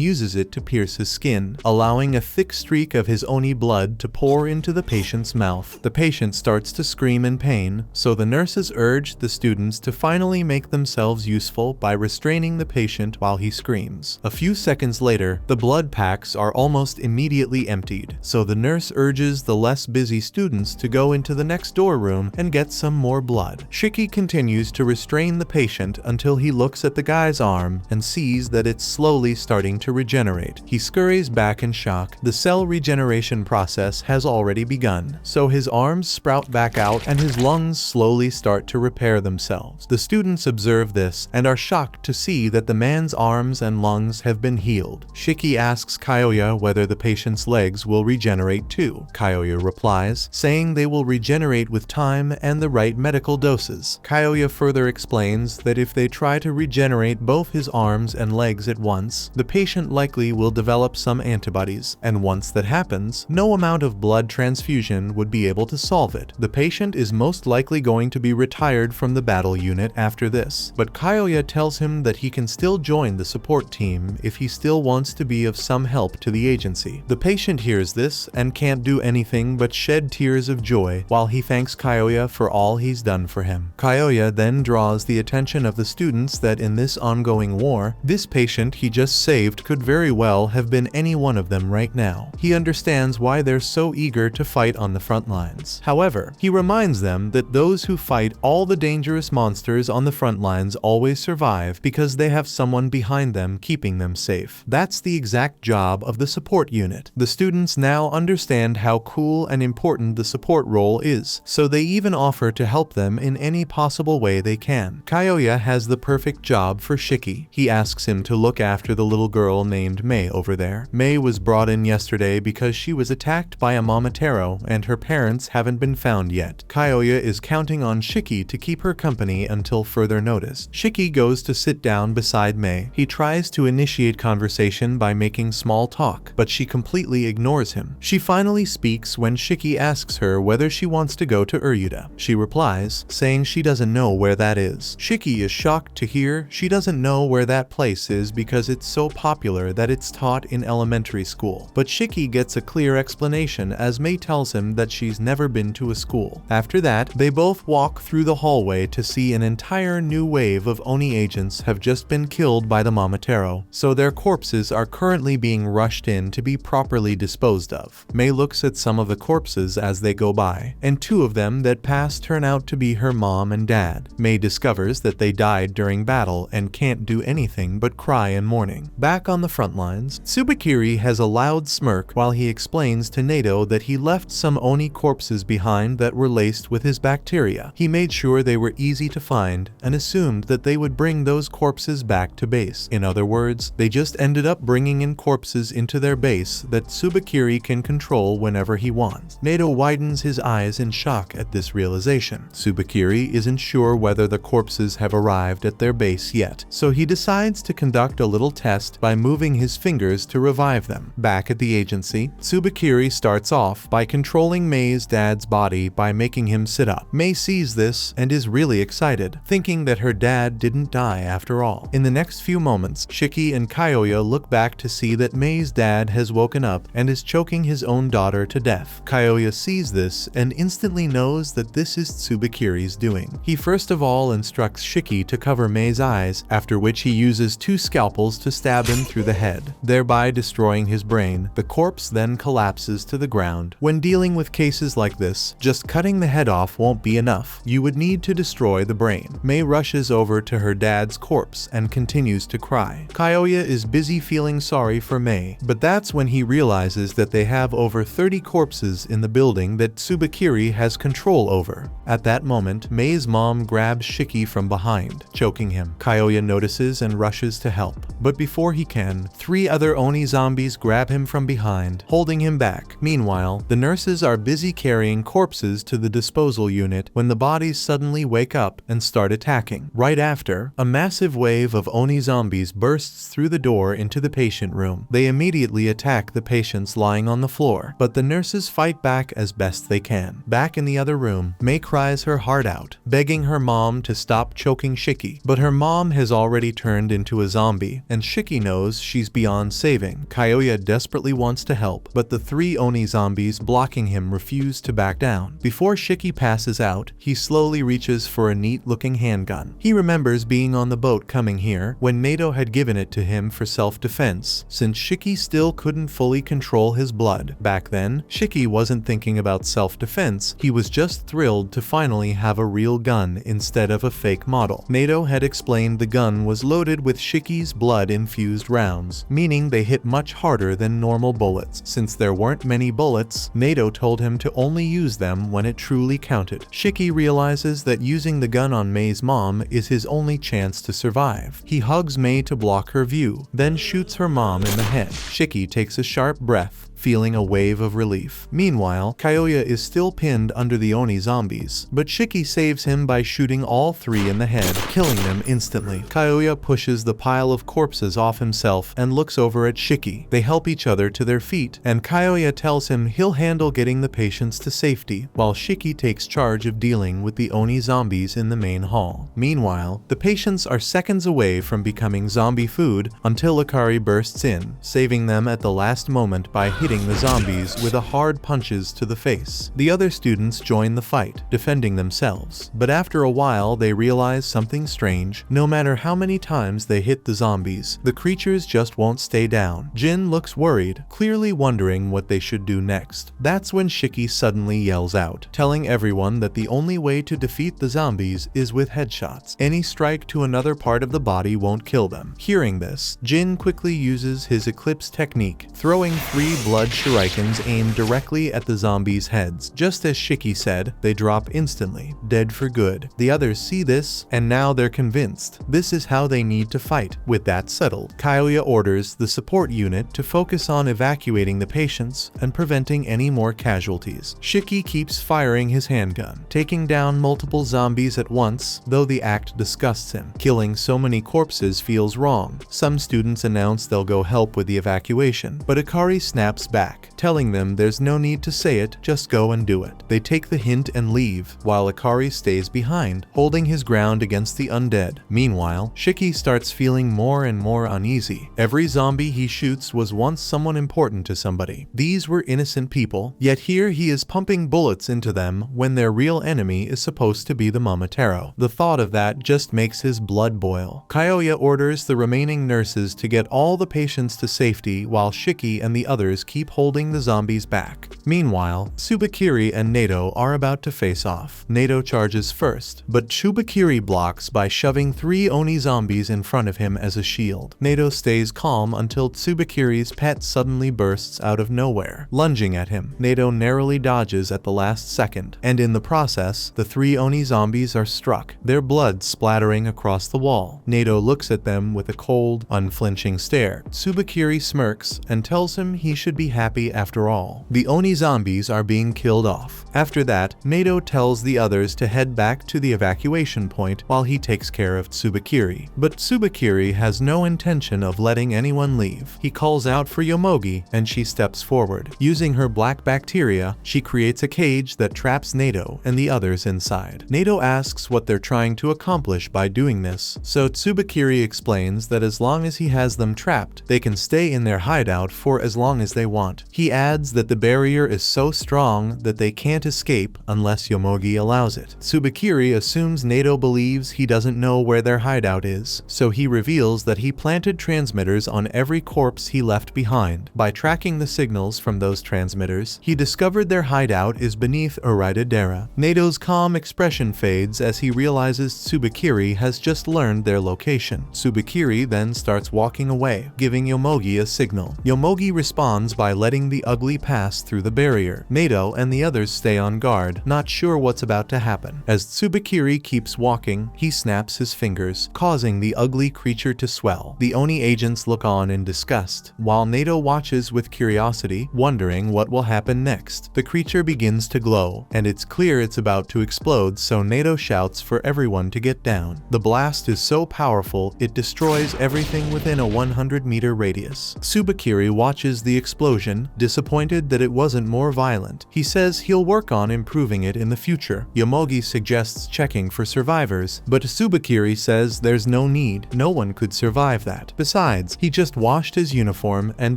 Speaker 1: uses it to pierce his skin, allowing a thick streak of his Oni blood to pour into the patient's mouth. The patient starts to scream in pain, so the nurses urge the students to finally make themselves useful by restraining the patient while he screams. A few seconds later, the blood packs are almost immediately emptied, so the nurse urges the less busy students to go into the next door room and get some more blood. Shiki continues to restrain the patient until he looks at the guy's arm and sees that it's slowly starting to regenerate. He scurries back in shock. The cell regeneration process has already begun, so his arms sprout back out and his lungs slowly start to repair themselves. The students observe this and are shocked to see that the man's arms and lungs have been healed. Shiki asks Kyoya whether the patient's legs will regenerate too. Kyoya replies, saying they will regenerate with time and the right medical doses. Kyoya further explains that if they try to regenerate both his arms and legs at once, the patient likely will develop some antibodies, and once that happens, no amount of blood transfusion would be able to solve it. The patient is most likely going to be retired from the battle unit after this, but Kyoya tells him that he can still join the support team if he still wants to be of some help to the agency. The patient hears this and can't do anything but shed tears of joy while he thanks Kyoya for all he's done for him. Kyoya then draws the attention of the students that in this ongoing war, this patient he just saved could very well have been any one of them right now. He understands why they're so eager to fight on the front lines. However, he reminds them that those who fight all the dangerous monsters on the front lines always survive because they have someone behind them keeping them safe. That's the exact job of the support unit. The students now understand how cool and important the support role is, so they even offer to help them in any possible way they can. Kyoya has the perfect job for Shiki. He asks him to look after the little girl named Mei over there. Mei was brought in yesterday because she was attacked by a Momotaro and her parents haven't been found yet. Kyoya is counting on Shiki to keep her company until further notice. Shiki goes to sit down beside Mei. He tries to initiate conversation by making small talk, but she completely ignores him. She finally speaks when Shiki asks her whether she wants to go to Uryuda. She replies, saying she doesn't know where that is. Shiki is shocked to hear she doesn't know where that place is because it's so popular that it's taught in elementary school. But Shiki gets a clear explanation as Mei tells him that she's never been to a school. After that, they both walk through the hallway to see an entire new wave of Oni agents have just been killed by the Momotaro, so their corpses are currently being rushed in to be properly disposed of. Mei looks at some of the corpses as they go by, and two of them that pass turn out to be her mom and dad. Mei discovers that they died during battle and can't do anything but cry in mourning. Back on the front lines, Tsubakiri has a loud smirk while he explains to Nato that he left some Oni corpses behind that were laced with his bacteria. He made sure they were easy to find and assumed that they would bring those corpses back to base. In other words, they just ended up bringing in corpses into their base that Tsubakiri can control whenever he wants. Nato widens his eyes in shock at this realization. Tsubakiri isn't sure whether the corpses have arrived at their base yet, so he decides to conduct a little test by moving his fingers to revive them. Back at the agency, Tsubakiri starts off by controlling Mei's dad's body by making him sit up. Mei sees this and is really excited, thinking that her dad didn't die after all. In the next few moments, Shiki and Kyoya look back to see that Mei's dad has woken up and is choking his own daughter to death. Kyoya sees this and instantly knows that this is Tsubakiri's doing. He first of all instructs Shiki to cover Mei's eyes, after which he uses 2 scalpels to stab him through the head, thereby destroying his brain. The corpse then collapses to the ground. When dealing with cases like this, just cutting the head off won't be enough. You would need to destroy the brain. Mei rushes over to her dad's corpse and continues to cry. Kyoya is busy feeling sorry for Mei, but that's when he realizes that they have over 30 corpses in the building that Tsubakiri has control over. At that moment, Mei's mom grabs Shiki from behind, choking him. Kyoya notices and rushes to help, but before he can, 3 other Oni zombies grab him from behind, holding him back. Meanwhile, the nurses are busy carrying corpses to the disposal unit when the bodies suddenly wake up and start attacking. Right after, a massive wave of Oni zombies bursts through the door into the patient room. They immediately attack the patients lying on the floor, but the nurses fight back as best they can. Back in the other room, Mei cries her heart out, begging her mom to stop choking Shiki, but her mom has already turned into a zombie, and Shiki knows she's beyond saving. Kyoya desperately wants to help, but the 3 Oni zombies blocking him refuse to back down. Before Shiki passes out, he slowly reaches for a neat-looking handgun. He remembers being on the boat coming here when Nato had given it to him for self-defense, since Shiki still couldn't fully control his blood. Back then, Shiki wasn't thinking about self-defense, he was just thrilled to finally have a real gun instead of a fake model. Nato had explained the gun was loaded with Shiki's blood-infused rounds, meaning they hit much harder than normal bullets. Since there weren't many bullets, Nato told him to only use them when it truly counted. Shiki realizes that using the gun on Mei's mom is his only chance to survive. He hugs Mei to block her view, then shoots her mom in the head. Shiki takes a sharp breath, feeling a wave of relief. Meanwhile, Kyoya is still pinned under the Oni zombies, but Shiki saves him by shooting all 3 in the head, killing them instantly. Kyoya pushes the pile of corpses off himself and looks over at Shiki. They help each other to their feet, and Kyoya tells him he'll handle getting the patients to safety, while Shiki takes charge of dealing with the Oni zombies in the main hall. Meanwhile, the patients are seconds away from becoming zombie food until Akari bursts in, saving them at the last moment by hitting the zombies with a hard punches to the face. The other students join the fight, defending themselves, but after a while they realize something strange. No matter how many times they hit the zombies, the creatures just won't stay down. Jin looks worried, clearly wondering what they should do next. That's when Shiki suddenly yells out, telling everyone that the only way to defeat the zombies is with headshots. Any strike to another part of the body won't kill them. Hearing this, Jin quickly uses his Eclipse technique, throwing 3 blood shurikens aimed directly at the zombies' heads. Just as Shiki said, they drop instantly, dead for good. The others see this, and now they're convinced this is how they need to fight. With that settled, Kyoya orders the support unit to focus on evacuating the patients and preventing any more casualties. Shiki keeps firing his handgun, taking down multiple zombies at once, though the act disgusts him. Killing so many corpses feels wrong. Some students announce they'll go help with the evacuation, but Akari snaps back, telling them there's no need to say it, just go and do it. They take the hint and leave, while Akari stays behind, holding his ground against the undead. Meanwhile, Shiki starts feeling more and more uneasy. Every zombie he shoots was once someone important to somebody. These were innocent people, yet here he is pumping bullets into them when their real enemy is supposed to be the Momotaro. The thought of that just makes his blood boil. Kyoya orders the remaining nurses to get all the patients to safety while Shiki and the others keep holding the zombies back. Meanwhile, Tsubakiri and Nato are about to face off. Nato charges first, but Tsubakiri blocks by shoving 3 Oni zombies in front of him as a shield. Nato stays calm until Tsubakiri's pet suddenly bursts out of nowhere, lunging at him. Nato narrowly dodges at the last second, and in the process, the 3 Oni zombies are struck, their blood splattering across the wall. Nato looks at them with a cold, unflinching stare. Tsubakiri smirks and tells him he should be happy after all. The Oni zombies are being killed off. After that, Nato tells the others to head back to the evacuation point while he takes care of Tsubakiri. But Tsubakiri has no intention of letting anyone leave. He calls out for Yomogi and she steps forward. Using her black bacteria, she creates a cage that traps Nato and the others inside. Nato asks what they're trying to accomplish by doing this, so Tsubakiri explains that as long as he has them trapped, they can stay in their hideout for as long as they want. He adds that the barrier is so strong that they can't escape unless Yomogi allows it. Tsubakiri assumes Nato believes he doesn't know where their hideout is, so he reveals that he planted transmitters on every corpse he left behind. By tracking the signals from those transmitters, he discovered their hideout is beneath Dera. Nato's calm expression fades as he realizes Tsubakiri has just learned their location. Tsubakiri then starts walking away, giving Yomogi a signal. Yomogi responds by letting the ugly pass through the barrier. Nato and the others stay on guard, not sure what's about to happen. As Tsubakiri keeps walking, he snaps his fingers, causing the ugly creature to swell. The Oni agents look on in disgust, while Nato watches with curiosity, wondering what will happen next. The creature begins to glow, and it's clear it's about to explode, so Nato shouts for everyone to get down. The blast is so powerful, it destroys everything within a 100-meter radius. Tsubakiri watches the explosion, disappointed that it wasn't more violent. He says he'll work on improving it in the future. Yomogi suggests checking for survivors, but Tsubakiri says there's no need, no one could survive that. Besides, he just washed his uniform and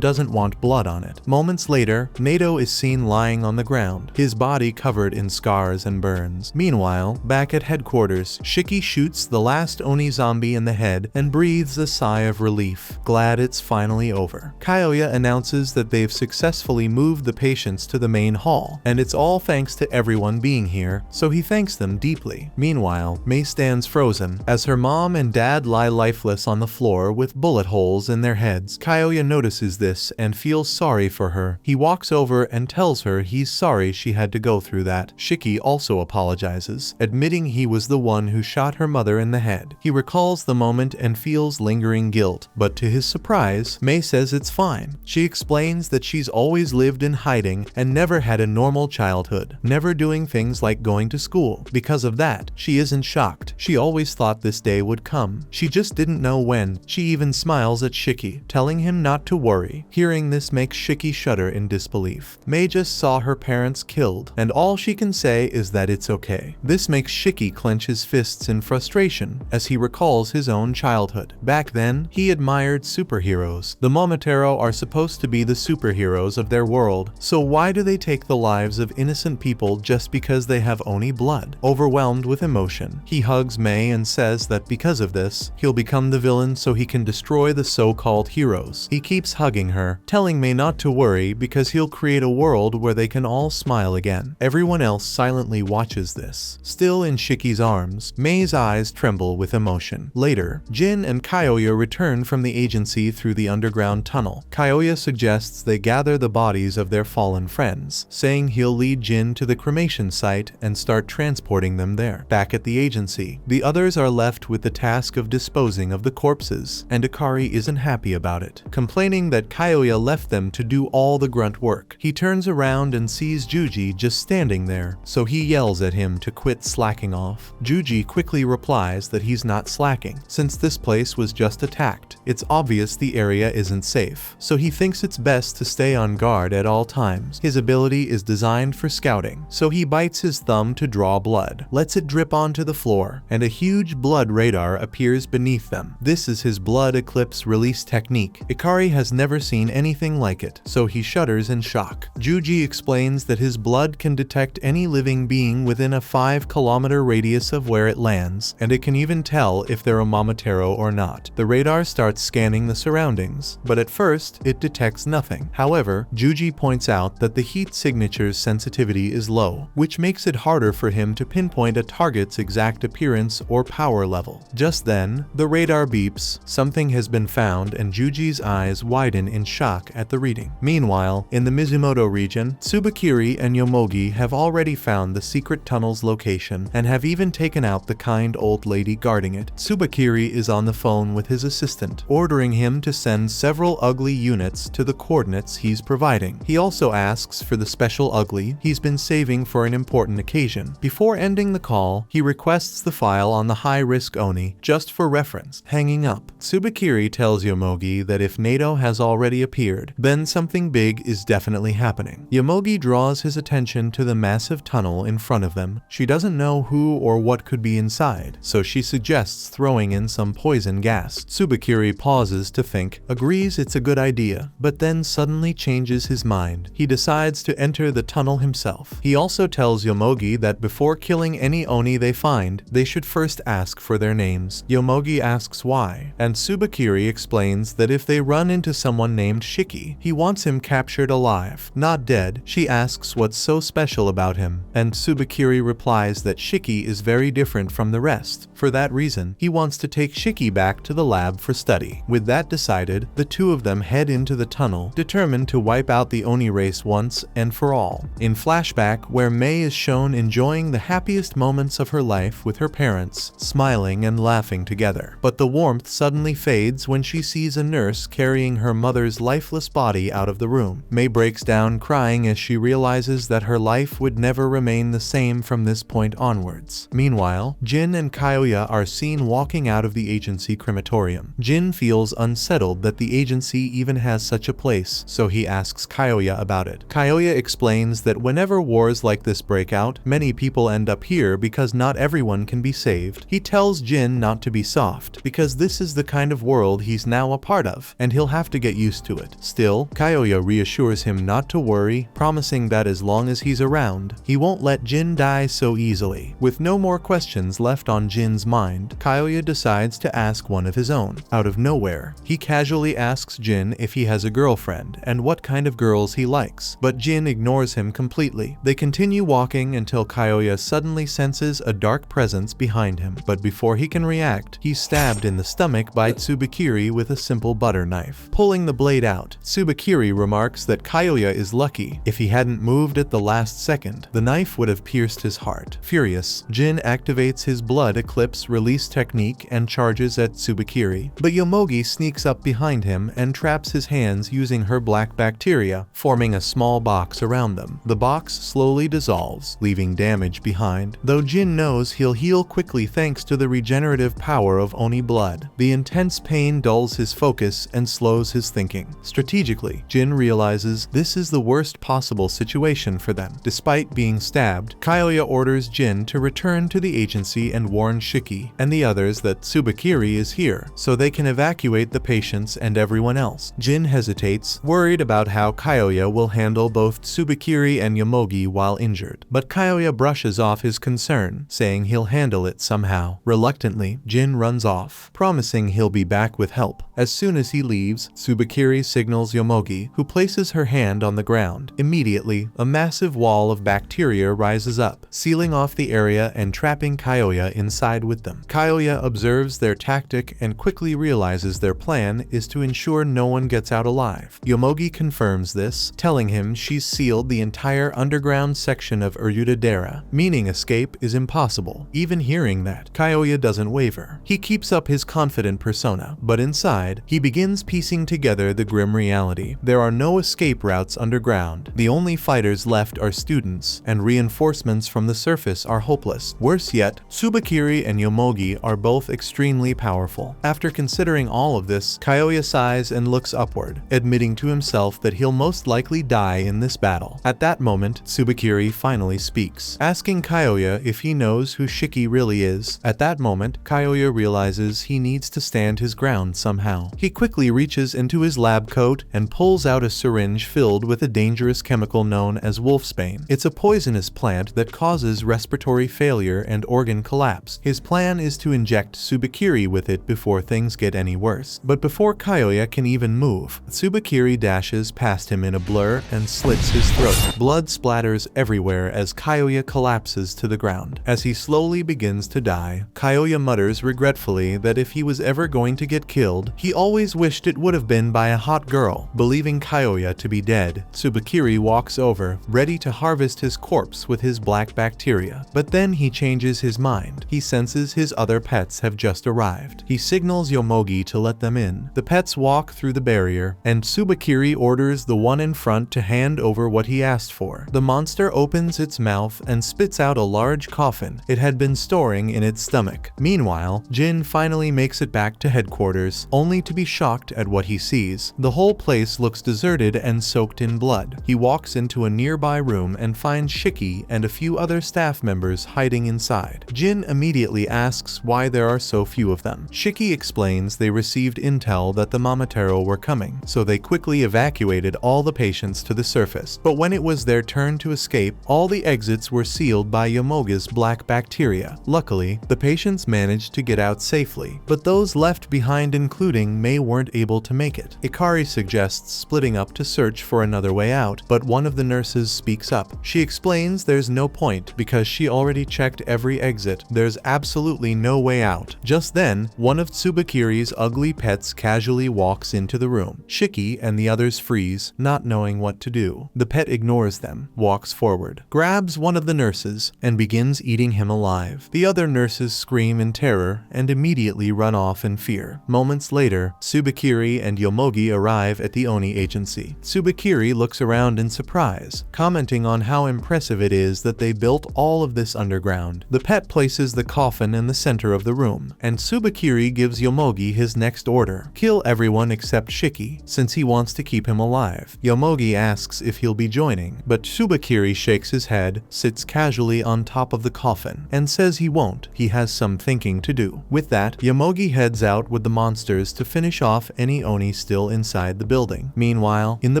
Speaker 1: doesn't want blood on it. Moments later, Nato is seen lying on the ground, his body covered in scars and burns. Meanwhile, back at headquarters, Shiki shoots the last Oni zombie in the head and breathes a sigh of relief, glad it's finally over. Kyoya announces that they've successfully moved the patients to the main hall, and it's all thanks to everyone being here, so he thanks them deeply. Meanwhile, Mei stands frozen, as her mom and dad lie lifeless on the floor with bullet holes in their heads. Kyoya notices this and feels sorry for her. He walks over and tells her he's sorry she had to go through that. Shiki also apologizes, admitting he was the one who shot her mother in the head. He recalls the moment and feels lingering guilt, but to his surprise, Mei says it's fine. She explains that she's always lived in hiding and never had a normal childhood, never doing things like going to school. Because of that, she isn't shocked. She always thought this day would come. She just didn't know when. She even smiles at Shiki, telling him not to worry. Hearing this makes Shiki shudder in disbelief. Mei just saw her parents killed, and all she can say is that it's okay. This makes Shiki clench his fists in frustration as he recalls his own childhood. Back then, he admired superheroes. The Momotaro are supposed to be the superheroes of their world, so why do they take the lives of innocent people just because they have Oni blood? Overwhelmed with emotion, he hugs Mei and says that because of this, he'll become the villain so he can destroy the so-called heroes. He keeps hugging her, telling Mei not to worry because he'll create a world where they can all smile again. Everyone else silently watches this. Still in Shiki's arms, Mei's eyes tremble with emotion. Later, Jin and Kyoya return from the agency through the underground tunnel. Kyoya suggests they gather the bodies of their fallen friends, saying he'll lead Jin to the cremation site and start transporting them there. Back at the agency, the others are left with the task of disposing of the corpses, and Akari isn't happy about it, complaining that Kyoya left them to do all the grunt work. He turns around and sees Juji just standing there, so he yells at him to quit slacking off. Juji quickly replies that he's not slacking, since this place was just attacked. It's obvious the area isn't safe, so he thinks it's best to stay on guard at all times. His ability is designed for scouting, so he bites his thumb to draw blood, lets it drip onto the floor, and a huge blood radar appears beneath them. This is his blood eclipse release technique. Ikari has never seen anything like it, so he shudders in shock. Juji explains that his blood can detect any living being within a 5-kilometer radius of where it lands, and it can even tell if they're a Momotaro or not. The radar starts scanning the surroundings, but at first, it detects nothing. anything. However, Juji points out that the heat signature's sensitivity is low, which makes it harder for him to pinpoint a target's exact appearance or power level. Just then, the radar beeps, something has been found, and Juji's eyes widen in shock at the reading. Meanwhile, in the Mizumoto region, Tsubakiri and Yomogi have already found the secret tunnel's location and have even taken out the kind old lady guarding it. Tsubakiri is on the phone with his assistant, ordering him to send several ugly units to the coordinates he's providing. He also asks for the special ugly he's been saving for an important occasion. Before ending the call, he requests the file on the high-risk Oni, just for reference. Hanging up, Tsubakiri tells Yomogi that if NATO has already appeared, then something big is definitely happening. Yomogi draws his attention to the massive tunnel in front of them. She doesn't know who or what could be inside, so she suggests throwing in some poison gas. Tsubakiri pauses to think, agrees it's a good idea, but then suddenly changes his mind. He decides to enter the tunnel himself. He also tells Yomogi that before killing any Oni they find, they should first ask for their names. Yomogi asks why, and Tsubakiri explains that if they run into someone named Shiki, he wants him captured alive, not dead. She asks what's so special about him, and Tsubakiri replies that Shiki is very different from the rest. For that reason, he wants to take Shiki back to the lab for study. With that decided, the two of them head into the tunnel, determined to wipe out the Oni race once and for all. In flashback, where Mei is shown enjoying the happiest moments of her life with her parents, smiling and laughing together. But the warmth suddenly fades when she sees a nurse carrying her mother's lifeless body out of the room. Mei breaks down crying as she realizes that her life would never remain the same from this point onwards. Meanwhile, Jin and Kyoya are seen walking out of the agency crematorium. Jin feels unsettled that the agency even has such a place, so he asks Kyoya about it. Kyoya explains that whenever wars like this break out, many people end up here because not everyone can be saved. He tells Jin not to be soft, because this is the kind of world he's now a part of, and he'll have to get used to it. Still, Kyoya reassures him not to worry, promising that as long as he's around, he won't let Jin die so easily. With no more questions left on Jin's mind, Kyoya decides to ask one of his own. Out of nowhere, he casually asks Jin if he has a girlfriend and what kind of girls he likes, but Jin ignores him completely. They continue walking until Kyoya suddenly senses a dark presence behind him, but before he can react, he's stabbed in the stomach by Tsubakiri with a simple butter knife. Pulling the blade out, Tsubakiri remarks that Kyoya is lucky. If he hadn't moved at the last second, the knife would have pierced his heart. Furious, Jin activates his blood eclipse release technique and charges at Tsubakiri, but Yomogi sneaks up behind him and traps his hands using her black bacteria, forming a small box around them. The box slowly dissolves, leaving damage behind, though Jin knows he'll heal quickly thanks to the regenerative power of Oni blood. The intense pain dulls his focus and slows his thinking. Strategically, Jin realizes this is the worst possible situation for them. Despite being stabbed, Kyoya orders Jin to return to the agency and warn Shiki and the others that Tsubakiri is here, so they can evacuate the patients and everyone else. Jin hesitates, worried about how Kyoya will handle both Tsubakiri and Yomogi while injured. But Kyoya brushes off his concern, saying he'll handle it somehow. Reluctantly, Jin runs off, promising he'll be back with help. As soon as he leaves, Tsubakiri signals Yomogi, who places her hand on the ground. Immediately, a massive wall of bacteria rises up, sealing off the area and trapping Kyoya inside with them. Kyoya observes their tactic and quickly realizes their plan is to ensure no one gets out alive. Yomogi confirms this, telling him she's sealed the entire underground section of Urudadera, meaning escape is impossible. Even hearing that, Kyoya doesn't waver. He keeps up his confident persona, but inside, he begins piecing together the grim reality. There are no escape routes underground. The only fighters left are students, and reinforcements from the surface are hopeless. Worse yet, Tsubakiri and Yomogi are both extremely powerful. After considering all of this, Kyoya sighs and looks upward, admitting to himself that he'll most likely die in this battle. At that moment, Tsubakiri finally speaks, asking Kyoya if he knows who Shiki really is. At that moment, Kyoya realizes he needs to stand his ground somehow. He quickly reaches into his lab coat and pulls out a syringe filled with a dangerous chemical known as wolfsbane. It's a poisonous plant that causes respiratory failure and organ collapse. His plan is to inject Tsubakiri with it before things get any worse. But before Kyoya can even move, Tsubakiri Tsubakiri dashes past him in a blur and slits his throat. Blood splatters everywhere as Kyoya collapses to the ground. As he slowly begins to die, Kyoya mutters regretfully that if he was ever going to get killed, he always wished it would have been by a hot girl. Believing Kyoya to be dead, Tsubakiri walks over, ready to harvest his corpse with his black bacteria. But then he changes his mind. He senses his other pets have just arrived. He signals Yomogi to let them in. The pets walk through the barrier, and Tsubakiri orders the one in front to hand over what he asked for. The monster opens its mouth and spits out a large coffin it had been storing in its stomach. Meanwhile, Jin finally makes it back to headquarters, only to be shocked at what he sees. The whole place looks deserted and soaked in blood. He walks into a nearby room and finds Shiki and a few other staff members hiding inside. Jin immediately asks why there are so few of them. Shiki explains they received intel that the Momotaro were coming, so they quickly evacuated all the patients to the surface. But when it was their turn to escape, all the exits were sealed by Yomogi's black bacteria. Luckily, the patients managed to get out safely, but those left behind, including Mei, weren't able to make it. Ikari suggests splitting up to search for another way out, but one of the nurses speaks up. She explains there's no point because she already checked every exit. There's absolutely no way out. Just then, one of Tsubakiri's ugly pets casually walks into the room. Shiki and the others freeze, not knowing what to do. The pet ignores them, walks forward, grabs one of the nurses, and begins eating him alive. The other nurses scream in terror and immediately run off in fear. Moments later, Tsubakiri and Yomogi arrive at the Oni agency. Tsubakiri looks around in surprise, commenting on how impressive it is that they built all of this underground. The pet places the coffin in the center of the room, and Tsubakiri gives Yomogi his next order: kill everyone except Shiki, since he wants to keep him alive. Yomogi asks if he'll be joining, but Tsubakiri shakes his head, sits casually on top of the coffin, and says he won't. He has some thinking to do. With that, Yomogi heads out with the monsters to finish off any Oni still inside the building. Meanwhile, in the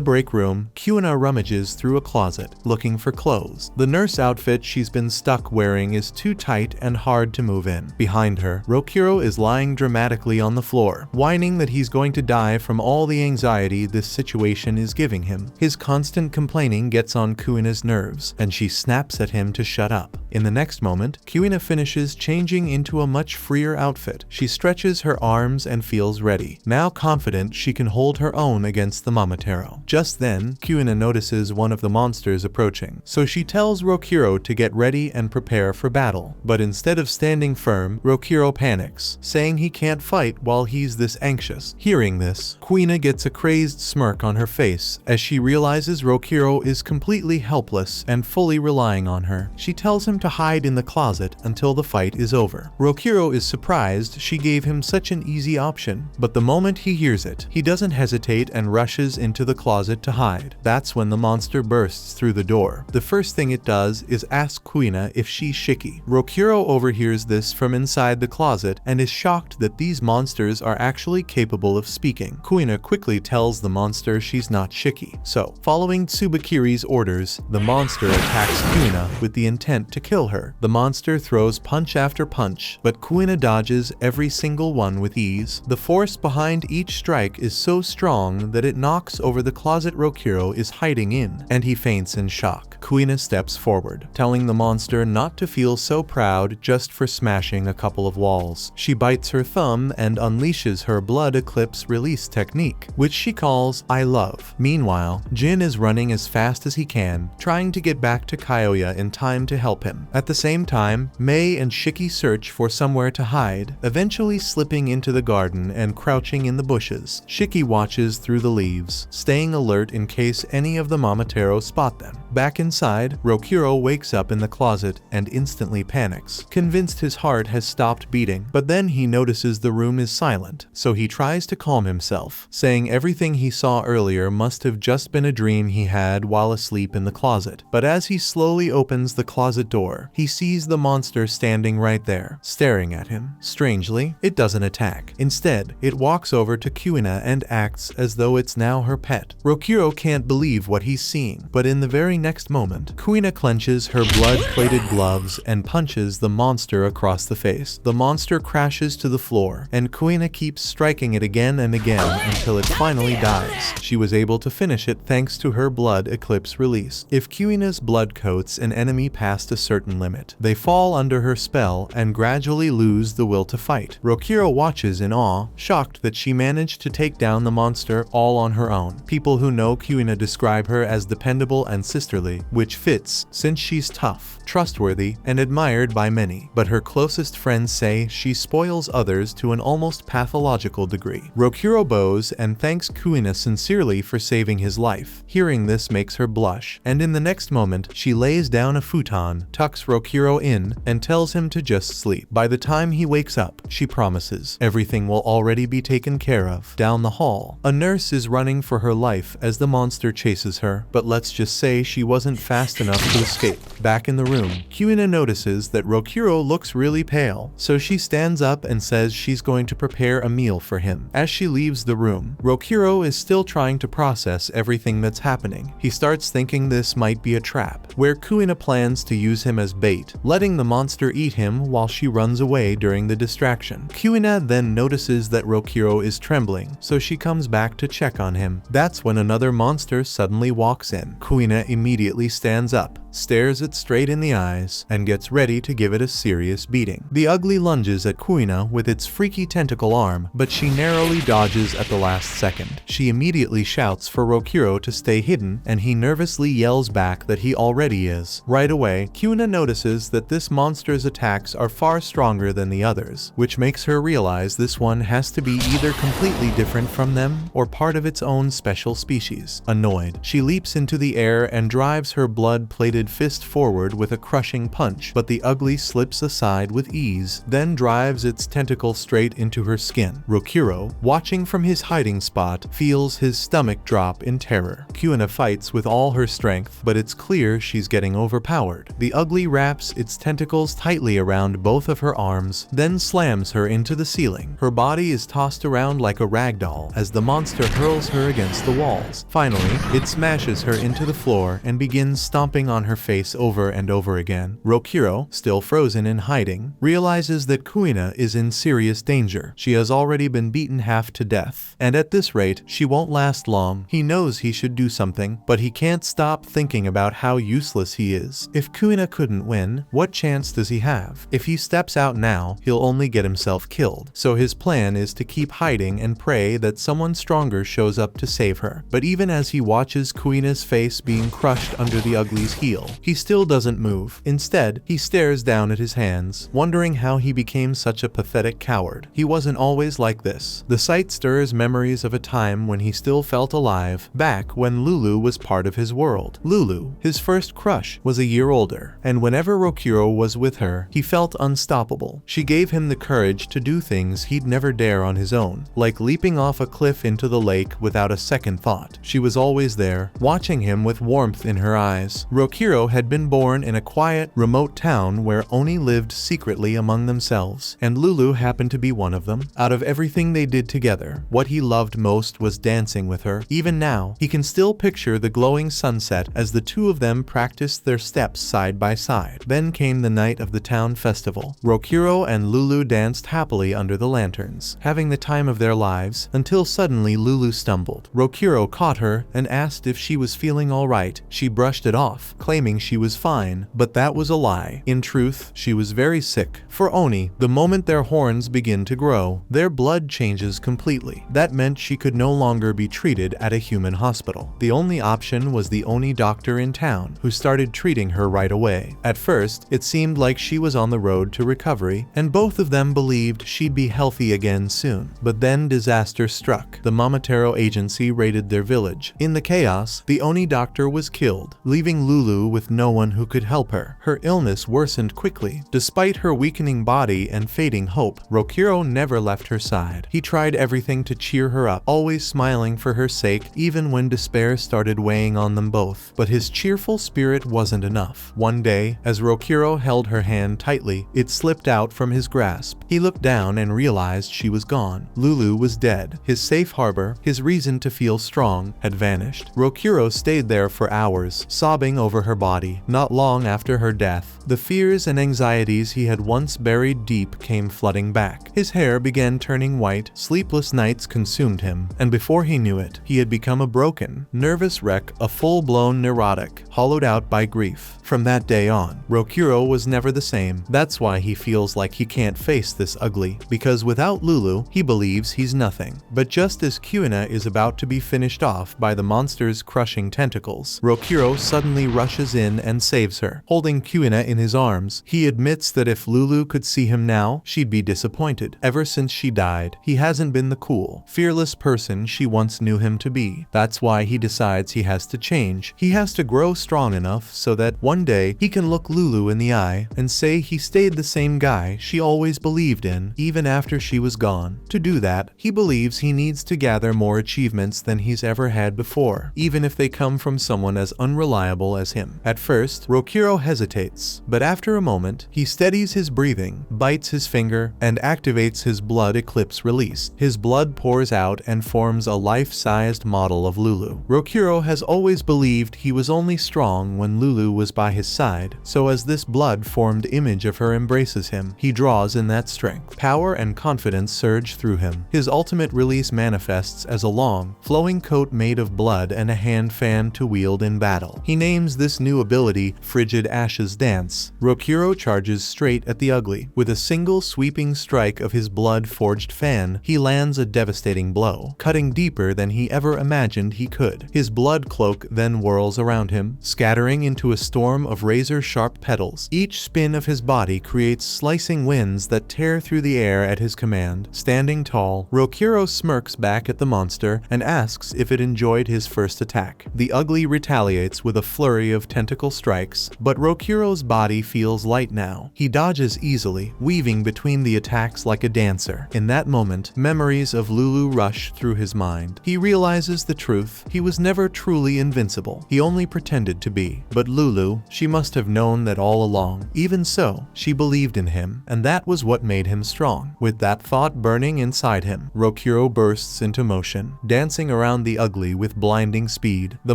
Speaker 1: break room, Kuina rummages through a closet, looking for clothes. The nurse outfit she's been stuck wearing is too tight and hard to move in. Behind her, Rokuro is lying dramatically on the floor, whining that he's going to die from all the anxiety this situation is giving him. His constant complaining gets on Kuina's nerves, and she snaps at him to shut up. In the next moment, Kuina finishes changing into a much freer outfit. She stretches her arms and feels ready, now confident she can hold her own against the Momotaro. Just then, Kuina notices one of the monsters approaching, so she tells Rokuro to get ready and prepare for battle. But instead of standing firm, Rokuro panics, saying he can't fight while he's this anxious. Hearing this, Kuina gets a crazed smirk on her face as she realizes Rokuro is completely helpless and fully relying on her. She tells him to hide in the closet until the fight is over. Rokuro is surprised she gave him such an easy option, but the moment he hears it, he doesn't hesitate and rushes into the closet to hide. That's when the monster bursts through the door. The first thing it does is ask Kuina if she's Shiki. Rokuro overhears this from inside the closet and is shocked that these monsters are actually capable of speaking. Kuina quickly tells the monster she's not Shiki. So, following Tsubakiri's orders, the monster attacks Kuina with the intent to kill her. The monster throws punch after punch, but Kuina dodges every single one with ease. The force behind each strike is so strong that it knocks over the closet Rokuro is hiding in, and he faints in shock. Kuina steps forward, telling the monster not to feel so proud just for smashing a couple of walls. She bites her thumb and unleashes her blood eclipse release technique, which she calls I Love. Meanwhile, Jin is running as fast as he can, trying to get back to Kyoya in time to help him. At the same time, Mei and Shiki search for somewhere to hide, eventually slipping into the garden and crouching in the bushes. Shiki watches through the leaves, staying alert in case any of the Momotaro spot them. Back inside, Rokuro wakes up in the closet and instantly panics, convinced his heart has stopped beating. But then he notices the room is silent, so he tries to calm himself, saying everything he saw earlier must have just been a dream he had while asleep in the closet. But as he slowly opens the closet door, he sees the monster standing right there, staring at him. Strangely, it doesn't attack. Instead, it walks over to Kuina and acts as though it's now her pet. Rokuro can't believe what he's seeing, but in the very next moment, Kuina clenches her blood-plated gloves and punches the monster across the face. The monster crashes to the floor, and Kuina keeps striking it again and again until it finally dies. eyes. She was able to finish it thanks to her blood eclipse release. If Kuina's blood coats an enemy past a certain limit, they fall under her spell and gradually lose the will to fight. Rokuro watches in awe, shocked that she managed to take down the monster all on her own. People who know Kuina describe her as dependable and sisterly, which fits since she's tough, trustworthy, and admired by many. But her closest friends say she spoils others to an almost pathological degree. Rokuro bows and thanks Kuina sincerely for saving his life. Hearing this makes her blush, and in the next moment, she lays down a futon, tucks Rokuro in, and tells him to just sleep. By the time he wakes up, she promises everything will already be taken care of. Down the hall, a nurse is running for her life as the monster chases her, but let's just say she wasn't fast enough to escape. Back in the room, Kuina notices that Rokuro looks really pale, so she stands up and says she's going to prepare a meal for him. As she leaves the room, Rokuro is still trying to process everything that's happening. He starts thinking this might be a trap, where Kuina plans to use him as bait, letting the monster eat him while she runs away during the distraction. Kuina then notices that Rokuro is trembling, so she comes back to check on him. That's when another monster suddenly walks in. Kuina immediately stands up, stares it straight in the eyes, and gets ready to give it a serious beating. The ugly lunges at Kuina with its freaky tentacle arm, but she narrowly dodges at the last second. She immediately shouts for Rokuro to stay hidden, and he nervously yells back that he already is. Right away, Kuina notices that this monster's attacks are far stronger than the others, which makes her realize this one has to be either completely different from them or part of its own special species. Annoyed, she leaps into the air and drives her blood-plated fist forward with a crushing punch, but the ugly slips aside with ease, then drives its tentacle straight into her skin. Rokuro, watching from his hiding spot, feels his stomach drop in terror. Kuina fights with all her strength, but it's clear she's getting overpowered. The ugly wraps its tentacles tightly around both of her arms, then slams her into the ceiling. Her body is tossed around like a rag doll as the monster hurls her against the walls. Finally, it smashes her into the floor and begins stomping on her face over and over again. Rokuro, still frozen in hiding, realizes that Kuina is in serious danger. She has already been beaten half to death, and at this rate, she won't last long. He knows he should do something, but he can't stop thinking about how useless he is. If Kuina couldn't win, what chance does he have? If he steps out now, he'll only get himself killed. So his plan is to keep hiding and pray that someone stronger shows up to save her. But even as he watches Kuina's face being crushed under the ugly's heel, he still doesn't move. Instead, he stares down at his hands, wondering how he became such a pathetic coward. He wasn't always like this. The sight stirs memories of a time when he still felt alive, back when Lulu was part of his world. Lulu, his first crush, was a year older, and whenever Rokuro was with her, he felt unstoppable. She gave him the courage to do things he'd never dare on his own, like leaping off a cliff into the lake without a second thought. She was always there, watching him with warmth in her eyes. Rokuro had been born in a quiet, remote town where Oni lived secretly among themselves, and Lulu happened to be one of them. Out of everything they did together, what he loved most was dancing with her. Even now, he can still picture the glowing sunset as the two of them practiced their steps side by side. Then came the night of the town festival. Rokuro and Lulu danced happily under the lanterns, having the time of their lives, until suddenly Lulu stumbled. Rokuro caught her and asked if she was feeling alright. She brushed it off, claiming she was fine, but that was a lie. In truth, she was very sick. For Oni, the moment their horns begin to grow, their blood changes completely. That meant she could no longer be treated at a human hospital. The only option was the Oni doctor in town, who started treating her right away. At first, it seemed like she was on the road to recovery, and both of them believed she'd be healthy again soon. But then disaster struck. The Momotaro agency raided their village. In the chaos, the Oni doctor was killed, leaving Lulu with no one who could help her. Her illness worsened quickly. Despite her weakening body and fading hope, Rokuro never left her side. He tried everything to cheer her up, always smiling for her sake, even when despair started weighing on them both. But his cheerful spirit wasn't enough. One day, as Rokuro held her hand tightly, it slipped out from his grasp. He looked down and realized she was gone. Lulu was dead. His safe harbor, his reason to feel strong, had vanished. Rokuro stayed there for hours, sobbing over her her body. Not long after her death, the fears and anxieties he had once buried deep came flooding back. His hair began turning white, sleepless nights consumed him, and before he knew it, he had become a broken, nervous wreck, a full-blown neurotic, hollowed out by grief. From that day on, Rokuro was never the same. That's why he feels like he can't face this ugly, because without Lulu, he believes he's nothing. But just as Kuina is about to be finished off by the monster's crushing tentacles, Rokuro suddenly rushes in and saves her. Holding Kuina in his arms, he admits that if Lulu could see him now, she'd be disappointed. Ever since she died, he hasn't been the cool, fearless person she once knew him to be. That's why he decides he has to change. He has to grow strong enough so that one day he can look Lulu in the eye and say he stayed the same guy she always believed in, even after she was gone. To do that, he believes he needs to gather more achievements than he's ever had before, even if they come from someone as unreliable as him. At first, Rokuro hesitates, but after a moment, he steadies his breathing, bites his finger, and activates his blood eclipse release. His blood pours out and forms a life-sized model of Lulu. Rokuro has always believed he was only strong when Lulu was by his side, so as this blood-formed image of her embraces him, he draws in that strength. Power and confidence surge through him. His ultimate release manifests as a long, flowing coat made of blood and a hand fan to wield in battle. He names this new ability Frigid Ashes Dance. Rokuro charges straight at the ugly. With a single sweeping strike of his blood-forged fan, he lands a devastating blow, cutting deeper than he ever imagined he could. His blood cloak then whirls around him, scattering into a storm of razor-sharp petals. Each spin of his body creates slicing winds that tear through the air at his command. Standing tall, Rokuro smirks back at the monster and asks if it enjoyed his first attack. The ugly retaliates with a flurry of tentacle strikes, but Rokuro's body feels light now. He dodges easily, weaving between the attacks like a dancer. In that moment, memories of Lulu rush through his mind. He realizes the truth. He was never truly invincible. He only pretended to be. But Lulu, she must have known that all along. Even so, she believed in him, and that was what made him strong. With that thought burning inside him, Rokuro bursts into motion, dancing around the ugly with blinding speed. The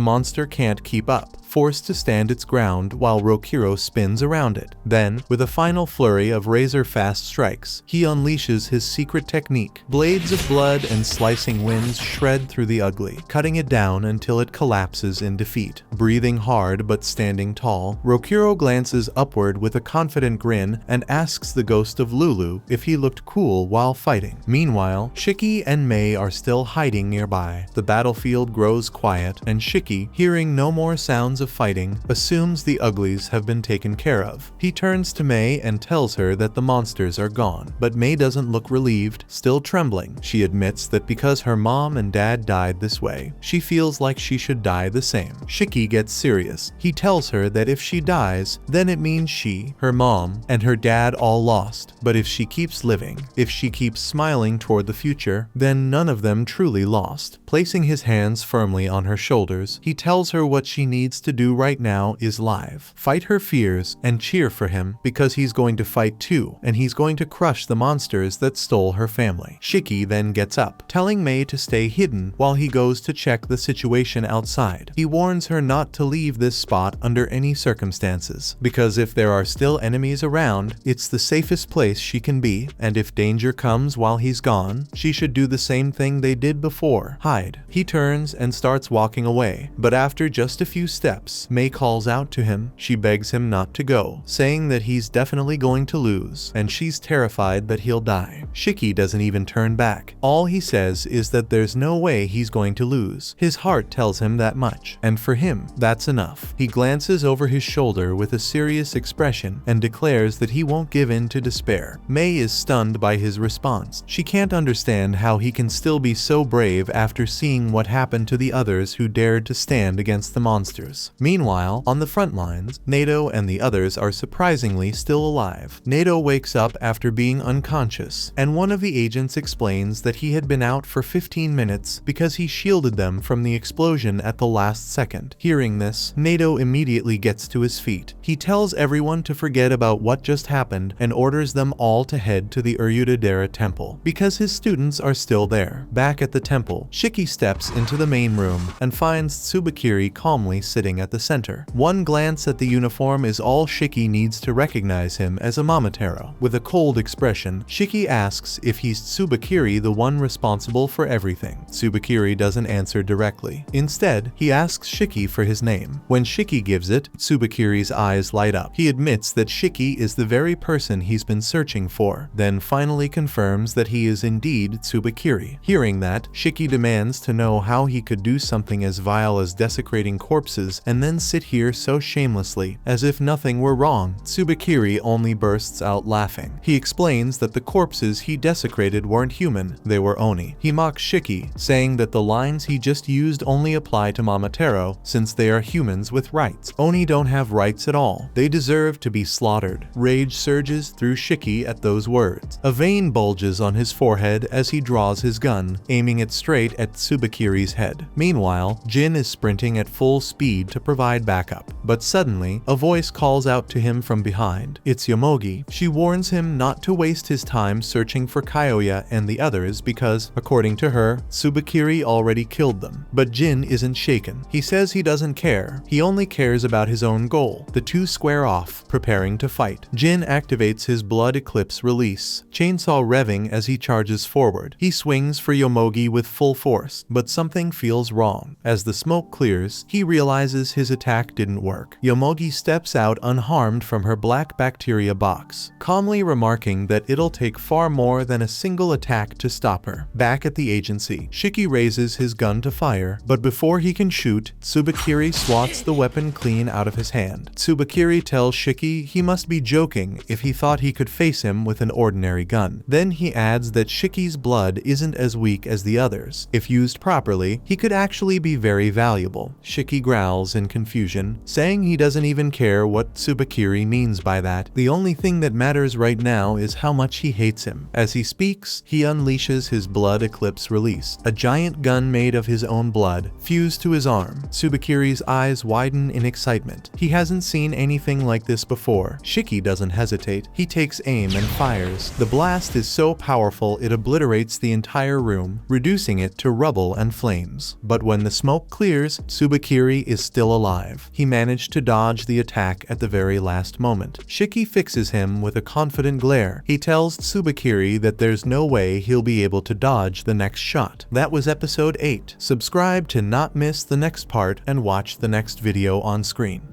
Speaker 1: monster can't keep up, forced to stand its ground while Rokuro spins around it. Then, with a final flurry of razor-fast strikes, he unleashes his secret technique. Blades of blood and slicing winds shred through the ugly, cutting it down until it collapses in defeat. Breathing hard but standing tall, Rokuro glances upward with a confident grin and asks the ghost of Lulu if he looked cool while fighting. Meanwhile, Shiki and Mei are still hiding nearby. The battlefield grows quiet, and Shiki, hearing no more sounds of fighting, assumes the uglies have been taken care of. He turns to Mei and tells her that the monsters are gone, but Mei doesn't look relieved, still trembling. She admits that because her mom and dad died this way, she feels like she should die the same. Shiki gets serious. He tells her that if she dies, then it means she, her mom, and her dad all lost. But if she keeps living, if she keeps smiling toward the future, then none of them truly lost. Placing his hands firmly on her shoulders, he tells her what she needs to do right now is live. Fight her fears and cheer for him, because he's going to fight too, and he's going to crush the monsters that stole her family. Shiki then gets up, telling Mei to stay hidden while he goes to check the situation outside. He warns her not to leave this spot under any circumstances, because if there are still enemies around, it's the safest place she can be, and if danger comes while he's gone, she should do the same thing they did before, hide. He turns and starts walking away, but after just a few steps, Mei calls out to him. She begs him not to go, saying that he's definitely going to lose, and she's terrified that he'll die. Shiki doesn't even turn back. All he says is that there's no way he's going to lose. His heart tells him that much, and for him, that's enough. He glances over his shoulder with a serious expression and declares that he won't give in to despair. Mei is stunned by his response. She can't understand how he can still be so brave after seeing what happened to the others who dared to stand against the monsters. Meanwhile, on the front lines, Nato and the others are surprisingly still alive. Nato wakes up after being unconscious, and one of the agents explains that he had been out for 15 minutes because he shielded them from the explosion at the last second. Hearing this, Nato immediately gets to his feet. He tells everyone to forget about what just happened and orders them all to head to the Uryudadera temple, because his students are still there. Back at the temple, Shiki Shiki steps into the main room and finds Tsubakiri calmly sitting at the center. One glance at the uniform is all Shiki needs to recognize him as a Momotaro. With a cold expression, Shiki asks if he's Tsubakiri, the one responsible for everything. Tsubakiri doesn't answer directly. Instead, he asks Shiki for his name. When Shiki gives it, Tsubakiri's eyes light up. He admits that Shiki is the very person he's been searching for, then finally confirms that he is indeed Tsubakiri. Hearing that, Shiki demands to know how he could do something as vile as desecrating corpses and then sit here so shamelessly, as if nothing were wrong. Tsubakiri only bursts out laughing. He explains that the corpses he desecrated weren't human, they were Oni. He mocks Shiki, saying that the lines he just used only apply to Momotaro since they are humans with rights. Oni don't have rights at all. They deserve to be slaughtered. Rage surges through Shiki at those words. A vein bulges on his forehead as he draws his gun, aiming it straight at Tsubakiri's head. Meanwhile, Jin is sprinting at full speed to provide backup. But suddenly, a voice calls out to him from behind. It's Yomogi. She warns him not to waste his time searching for Kyoya and the others because, according to her, Tsubakiri already killed them. But Jin isn't shaken. He says he doesn't care. He only cares about his own goal. The two square off, preparing to fight. Jin activates his blood eclipse release, chainsaw revving as he charges forward. He swings for Yomogi with full force, but something feels wrong. As the smoke clears, he realizes his attack didn't work. Yomogi steps out unharmed from her black bacteria box, calmly remarking that it'll take far more than a single attack to stop her. Back at the agency, Shiki raises his gun to fire, but before he can shoot, Tsubakiri swats the weapon clean out of his hand. Tsubakiri tells Shiki he must be joking if he thought he could face him with an ordinary gun. Then he adds that Shiki's blood isn't as weak as the others. If used properly, he could actually be very valuable. Shiki growls in confusion, saying he doesn't even care what Tsubakiri means by that. The only thing that matters right now is how much he hates him. As he speaks, he unleashes his blood eclipse release, a giant gun made of his own blood, fused to his arm. Tsubakiri's eyes widen in excitement. He hasn't seen anything like this before. Shiki doesn't hesitate. He takes aim and fires. The blast is so powerful it obliterates the entire room, reducing it to rubble and flames. But when the smoke clears, Tsubakiri is still alive. He managed to dodge the attack at the very last moment. Shiki fixes him with a confident glare. He tells Tsubakiri that there's no way he'll be able to dodge the next shot. That was episode 8. Subscribe to not miss the next part and watch the next video on screen.